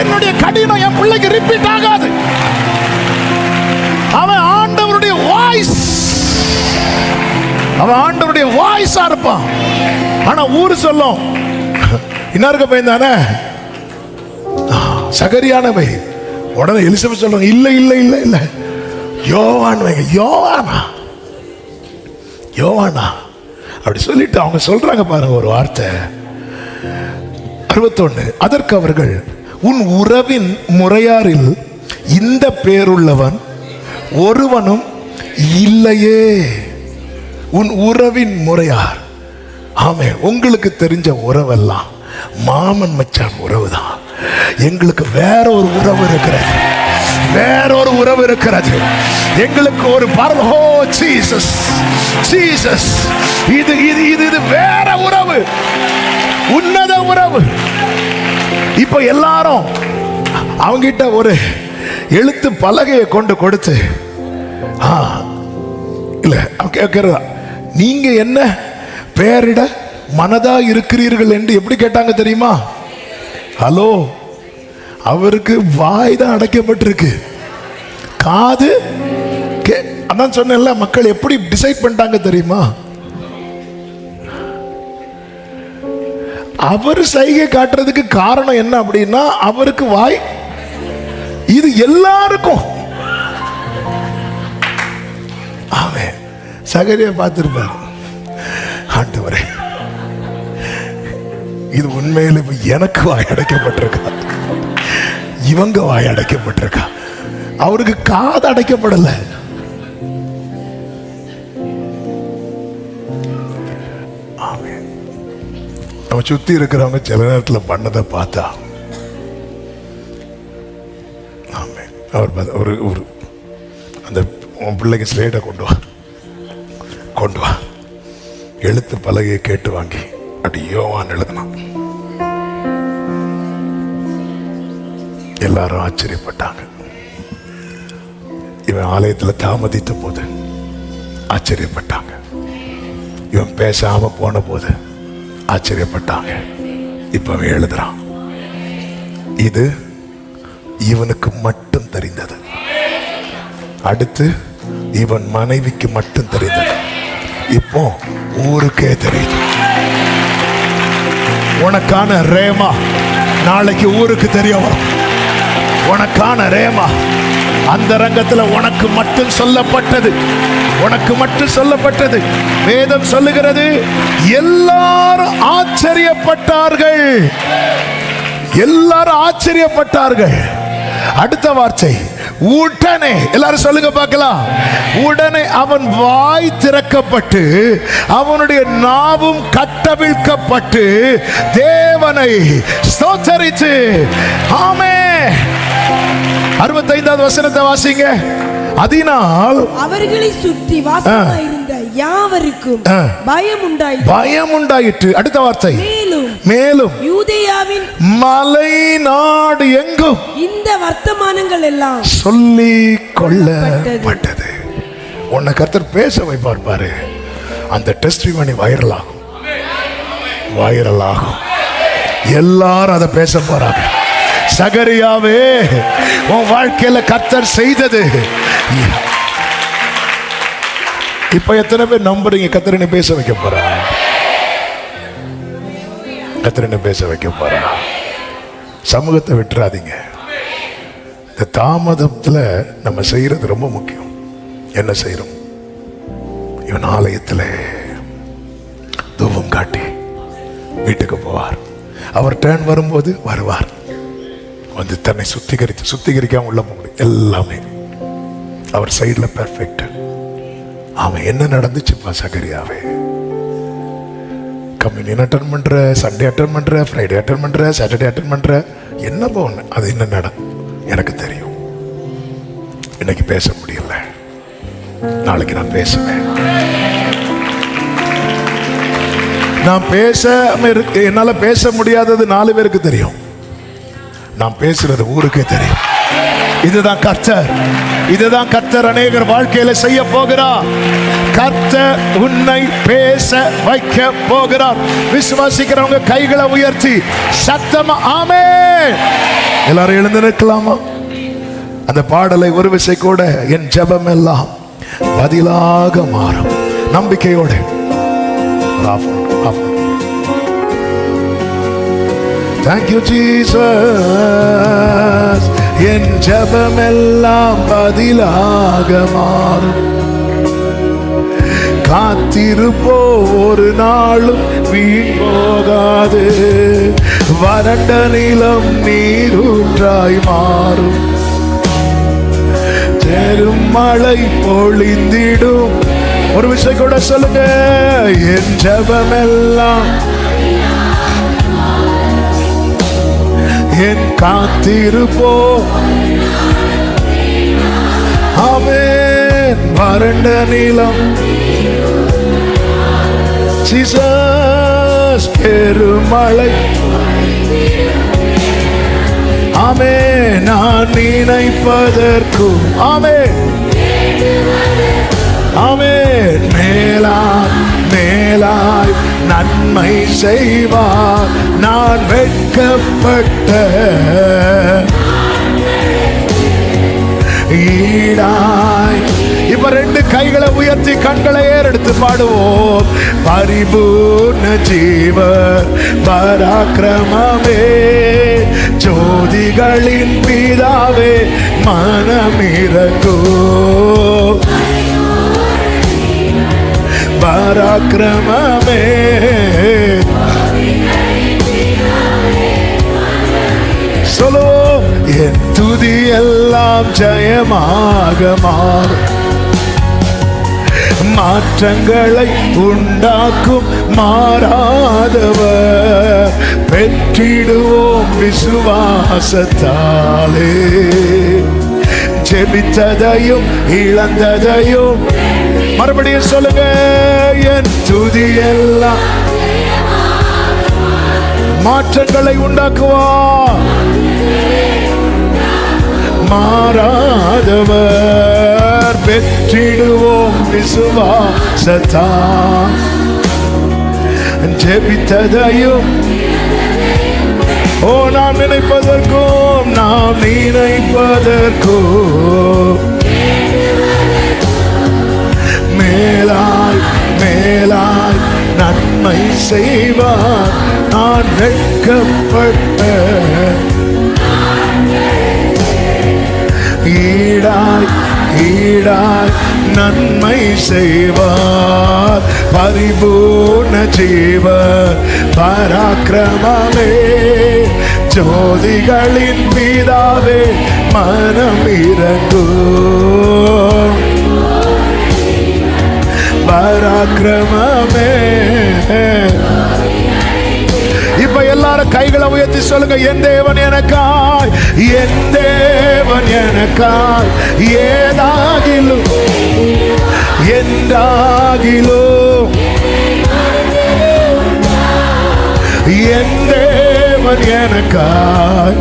என்னுடைய கடினம் என் பிள்ளைக்கு ரிப்பீட் ஆகாது. அவன் ஆண்டவருடைய வாய்ஸ், அவன் ஆண்டவருடைய வாய்ஸா இருப்பான். ஆனா ஊரு சொல்லும், இன்னாருக்கு பையன் தானே சகரியான பை. உடனே எலிசபெத் சொல்றாங்க, இல்ல இல்ல இல்ல இல்ல யோவான் வைங்க. யோவானா யோவானா அப்படி சொல்லிட்டு அவங்க சொல்றாங்க பாருங்க ஒரு வார்த்தை. 61. அதற்கு அவர்கள், உன் உறவின் முறையாரில் இந்த பேருள்ளவன் ஒருவனும் இல்லையே. உன் உறவின் முறையார். ஆமே, உங்களுக்கு தெரிஞ்ச உறவெல்லாம் மாமன் மச்சான் உறவு தான். எங்களுக்கு வேற ஒரு உறவு இருக்கிறது, வேற ஒரு உறவு இருக்கிறது. எங்களுக்கு ஒரு பரலோ ஜீசஸ், ஜீசஸ், இது இது இது இது வேற உறவு, உன்னத உறவு. இப்ப எல்லாரும் அவங்கிட்ட ஒரு எழுத்து பலகையை கொண்டு கொடுத்து, இல்ல கேட்கிறதா, நீங்க என்ன பெயரிட மனதா இருக்கிறீர்கள் என்று எப்படி கேட்டாங்க தெரியுமா? ஹலோ, அவருக்கு வாய் தான் அடைக்கப்பட்டிருக்கு, காது அதான் சொன்னேன்ல. மக்கள் எப்படி டிசைட் பண்ணிட்டாங்க தெரியுமா? அவர் சைகை காட்டுறதுக்கு காரணம் என்ன அப்படின்னா, அவருக்கு வாய். இது எல்லாருக்கும் அவன் சகரியா பார்த்திருப்பார். ஆண்டவரே, இது உண்மையில எனக்கு வாய் அடைக்கப்பட்டிருக்கா, இவங்க வாய் அடைக்கப்பட்டிருக்கா, அவருக்கு காது அடைக்கப்படல. நம்ம சுத்தி இருக்கிறவங்க சில நேரத்தில் பண்ணதை பார்த்தா, அவர் ஒரு அந்த உன் பிள்ளைக்கு ஸ்லேட்டை கொண்டு வா, கொண்டு வா, எழுத்து பலகையை கேட்டு வாங்கி அப்படி யோவான் எழுதினான். எல்லாரும் ஆச்சரியப்பட்டாங்க. இவன் ஆலயத்தில் தாமதித்த போது ஆச்சரியப்பட்டாங்க. இவன் பேசாம போன போது ஆச்சரியப்பட்டாங்க. இப்ப அவன் எழுதுறான். இது இவனுக்கு மட்டும் தெரிந்தது. அடுத்து இவன் மனைவிக்கு மட்டும் தெரிந்தது. இப்போ ஊருக்கே தெரியுது. உனக்கான ரேமா நாளைக்கு ஊருக்கு தெரிய வரும். உனக்கான ரேமா அந்த ரங்கத்தில் உனக்கு மட்டும் சொல்லப்பட்டது, உனக்கு மட்டும் சொல்லப்பட்டது. வேதம் சொல்லுகிறது, எல்லாரும் ஆச்சரியப்பட்டார்கள், எல்லாரும் ஆச்சரியப்பட்டார்கள். அடுத்த வார்த்தை உடனே, எல்லாரும் சொல்லுங்க பார்க்கலாம். உடனே அவன் வாய் திறக்கப்பட்டு அவனுடைய நாவும் கட்டவிழ்க்கப்பட்டு தேவனை ஸ்தோத்தரித்து, ஆமென். 65வது வசனத்தை வாசிங்க. அதனால்
அவர்களை சுற்றி வாசமாயிருந்த யாவருக்கும் பயம் உண்டாயிற்று.
அடுத்த வார்த்தை, மேலும்
யூதேயாவின்
மலை நாடு எங்கும்
இந்த வர்த்தமானங்கள் எல்லாம்
சொல்லி கொள்ளப்பட்டது. உன்னை கர்த்தர் பேச வைப்பார் பாரு, அந்த டெஸ்டிமனி வைரல் ஆகும். வைரல் ஆகும். எல்லாரும் அதை பேச போறாங்க. சகரியாவே, உன் வாழ்க்கையில கர்த்தர் செய்தது. இப்ப எத்தனை பேர் நம்புறீங்க கர்த்தர் பேச வைக்க போறா? கர்த்தர் பேச வைக்க போறா. சமூகத்தை விட்டுறாதீங்க. இந்த தாமதத்துல நம்ம செய்யறது ரொம்ப முக்கியம். என்ன செய்யறோம்? இவன் ஆலயத்துல தூபம் காட்டி வீட்டுக்கு போவார். அவர் டர்ன் வரும்போது வருவார். வந்து தன்னை சுத்திகரிக்காம உள்ள போக முடியும். எல்லாமே அவர் சைட்ல பெர்ஃபெக்ட். அவன் என்ன நடந்துச்சுப்பா சகரியாவே? கம்யூனியன் அட்டன் பண்ற, சண்டே அட்டன் பண்ற, ஃப்ரைடே அட்டன் பண்ற, சாட்டர்டே அட்டன் பண்ற, என்ன போன அது என்ன நடக்கும் எனக்கு தெரியும். இன்னைக்கு பேச முடியல, நாளைக்கு நான் பேசுவேன். நான் என்னால பேச முடியாதது 4 பேருக்கு தெரியும். நான் பேசுறது ஊருக்கே தெரியும். இதுதான் கர்த்தர். இதுதான் கர்த்தர் அநேகர் வாழ்க்கையில செய்ய போகிறார். கர்த்தர் உன்னை பேச வைக்க போகிறார். விசுவாசிக்கிறவங்க கைகளை உயர்த்தி சத்தமா ஆமென். எல்லாரும் எழுந்து நிற்கலாமா? அந்த பாடலை ஒரு விசை கூட, என் ஜெபம் எல்லாம் பதிலாக மாறும். நம்பிக்கையோடு Thank you Jesus. என் ஜெபம் எல்லாம் பதிலாக மாறும். காத்திருப்போ ஒரு நாளும் வீண் போகாது. வறண்ட நிலம் நீரூற்றாய் மாறும். பெரும் மழை பொழிந்திடும். ஒரு விஷயம் கூட சொல்லுங்க, என் ஜெபம் எல்லாம், என் காத்திருப்போ ஆமென். வறண்ட நிலம் ஜீசஸ், பெருமழை ஆமென். நான் நினைப்பதற்கும் ஆமென் ஆமென் மேலாய் மேலாய் நன்மை செய்வார். நான் வெட்கப்பட்ட ஈடாய். இப்ப 2 கைகளை உயர்த்தி கண்களை ஏறெடுத்து பாடுவோம். பரிபூர்ண ஜீவர் பராக்கிரமமே, ஜோதிகளின் பிதாவே மனமிரங்கோ. பராக்கிரமமே, சொல்லோ என் துதி எல்லாம் ஜெயமாக மாறும். மாற்றங்களை உண்டாக்கும் மாறாதவர், பெற்றிடுவோம் விசுவாசத்தாலே. ஜெபித்ததையும் இழந்ததையும் மறுபடியும் சொல்லுங்க, என் துதி எல்லாம் மாற்றங்களை உண்டாக்குவார். மாறாதவர், பெற்றிடுவோம் விசுவாசத்தால். ஜெபித்ததையும் நாம் நினைப்பதற்கும் மேலாய் மேலாய் நன்மை செய்வார். நான் வெட்கப்பட்ட ஈடாய் ஈடாய் நன்மை செய்வார். பரிபூர்ண ஜீவர் பராக்கிரமமே, ஜோதிகளின் பிதாவே மனமிரங்கும். பராக்கிரமமே. இப்ப எல்லாரும் கைகளை உயர்த்தி சொல்லுங்க, என் தேவன் எனக்காய், என் தேவன் எனக்காய் ஏதாகிலும் என்றாகிலும், என் தேவன் எனக்காய்.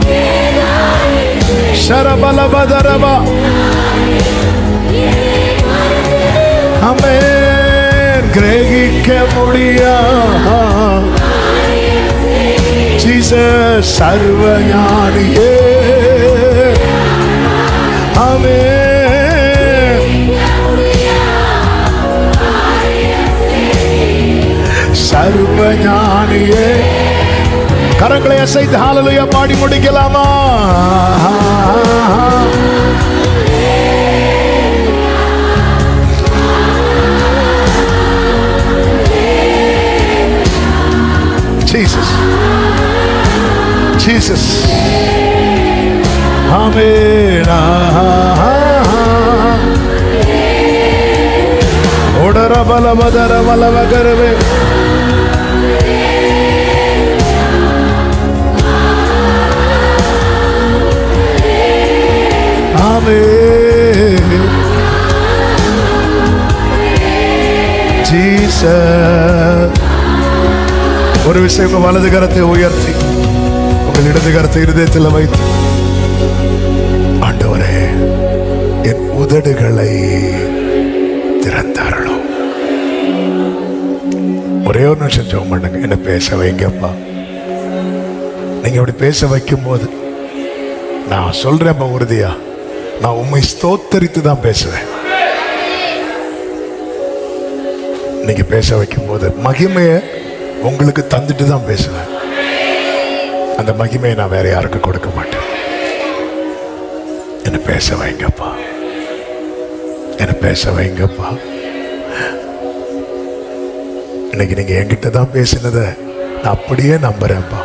சரபலபதரபா ஆமென். கிரகிக்க முடியா ஜீசஸ் சர்வஞானியே. ஆமென். சர்வஞானியே. கரங்களை அசைத்து ஹல்லேலூயா பாடி முடிக்கலாமா? Jesus, Jesus, Amen. Odara bala badara bala vagarve. Amen. Jesus. ஒரு விஷயம், உங்க வலது கரத்தை உயர்த்தி உங்கள் இடது கரத்தை இருதயத்தில் வைத்து, ஆண்டவரே என் உதடுகளை திறந்தாரோ. ஒரே ஒரு நிமிஷம் ஜெபம் பண்ணுங்க. என்ன பேச வைங்கப்பா. நீங்க அப்படி பேச வைக்கும் போது நான் சொல்றேன்ப்பா, உறுதியா நான் உண்மை ஸ்தோத்தரித்து தான் பேசுவேன். நீங்க பேச வைக்கும் போது மகிமையை உங்களுக்கு தந்துட்டு தான் பேசுவேன். அந்த மகிமையை நான் வேற யாருக்கும் கொடுக்க மாட்டேன். என்ன பேச வைங்கப்பா, என்ன பேச வைங்கப்பா. இன்னைக்கு நீங்க என்கிட்ட தான் பேசினத நான் அப்படியே நம்புறேன்ப்பா,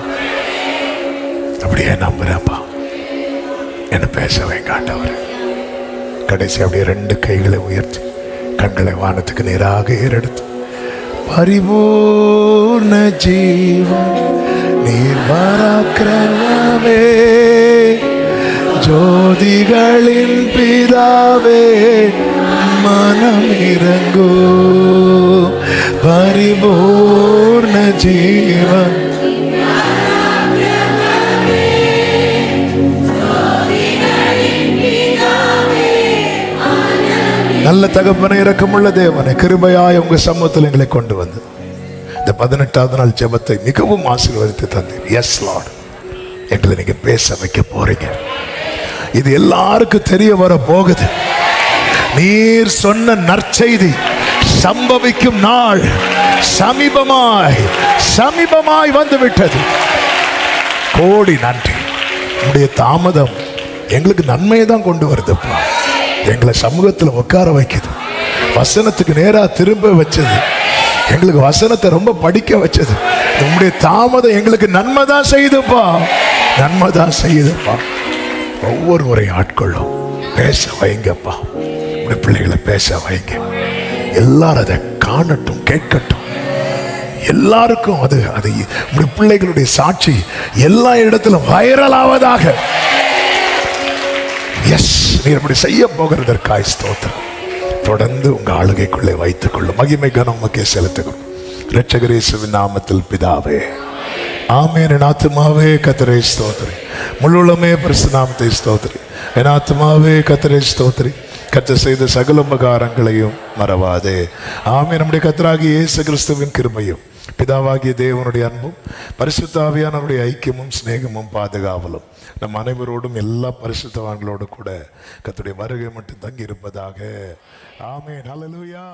அப்படியே நம்புறேன்ப்பா. என்ன பேச வைங்க ஆண்டவரே. கடைசி அப்படியே ரெண்டு கைகளை உயர்த்தி கண்களை வானத்துக்கு நேராக ஏறெடுத்து, பரிபூர்ண ஜீவன் நீர் பராக்கிரமமே, ஜோதிகளின் பிதாவே மனம் இறங்கோ, பரிபூர்ண ஜீவன். நல்ல தகப்பனை, இரக்கமுள்ள தேவனை, கிருபையாய் உங்க சமூகத்தில் எங்களை கொண்டு வந்து இந்த 18வது நாள் ஜெபத்தை மிகவும் ஆசீர்வதித்து தந்தீர். எஸ் லார்ட், எங்களை நீங்க பேச வைக்க போறீங்க. இது எல்லாருக்கும் தெரிய வர போகுது. நீர் சொன்ன நற்செய்தி சம்பவிக்கும் நாள் சமீபமாய் சமீபமாய் வந்து விட்டது. கோடி நன்றி. உடைய தாமதம் எங்களுக்கு நன்மையை தான் கொண்டு வருதுப்பா. எங்களை சமூகத்தில் உட்கார வைக்குது, வசனத்துக்கு நேரா திரும்ப வச்சது, எங்களுக்கு வசனத்தை ரொம்ப படிக்க வச்சது. உங்களுடைய தாமதம் எங்களுக்கு நன்மை தான் செய்யுதுப்பா, நன்மை தான் செய்யுதுப்பா. ஒவ்வொரு முறை ஆட்களும் பேச வைங்கப்பா. உங்களுடைய பிள்ளைகளை பேச வைங்க. எல்லாரும் அதை காணட்டும், கேட்கட்டும். எல்லாருக்கும் அது அது உங்களுடைய பிள்ளைகளுடைய சாட்சி எல்லா இடத்திலும் வைரல் ஆவதாக. எஸ், நீர் அப்படி செய்ய போகிறதற்காய் ஸ்தோத்திரம். தொடர்ந்து உங்க ஆளுகைக்குள்ளே வைத்துக் கொள்ளும். மகிமை கனம் உமக்கே செலுத்துகிறோம். இரட்சகர் இயேசுவின் நாமத்தில் பிதாவே, ஆமென். என் ஆத்துமாவே கர்த்தரை ஸ்தோத்திரி, முழுவதுமே பரிசுத்த நாமத்தை ஸ்தோத்திரி. என் ஆத்துமாவே கர்த்தரை ஸ்தோத்திரி, கர்த்தர் செய்த சகல உபகாரங்களையும் மறவாதே. ஆமென். நம்முடைய கர்த்தராகிய இயேசு கிறிஸ்துவின் கிருபையும் பிதாவாகிய தேவனுடைய அன்பும் பரிசுத்த ஆவியானவருடைய ஐக்கியமும் சிநேகமும் பாதுகாவலும் நம் அனைவரோடும் எல்லா பரிசுத்தவான்களோடு கூட கர்த்தருடைய வருகை மட்டும் தங்கி இருப்பதாக. ஆமென். ஹல்லேலூயா.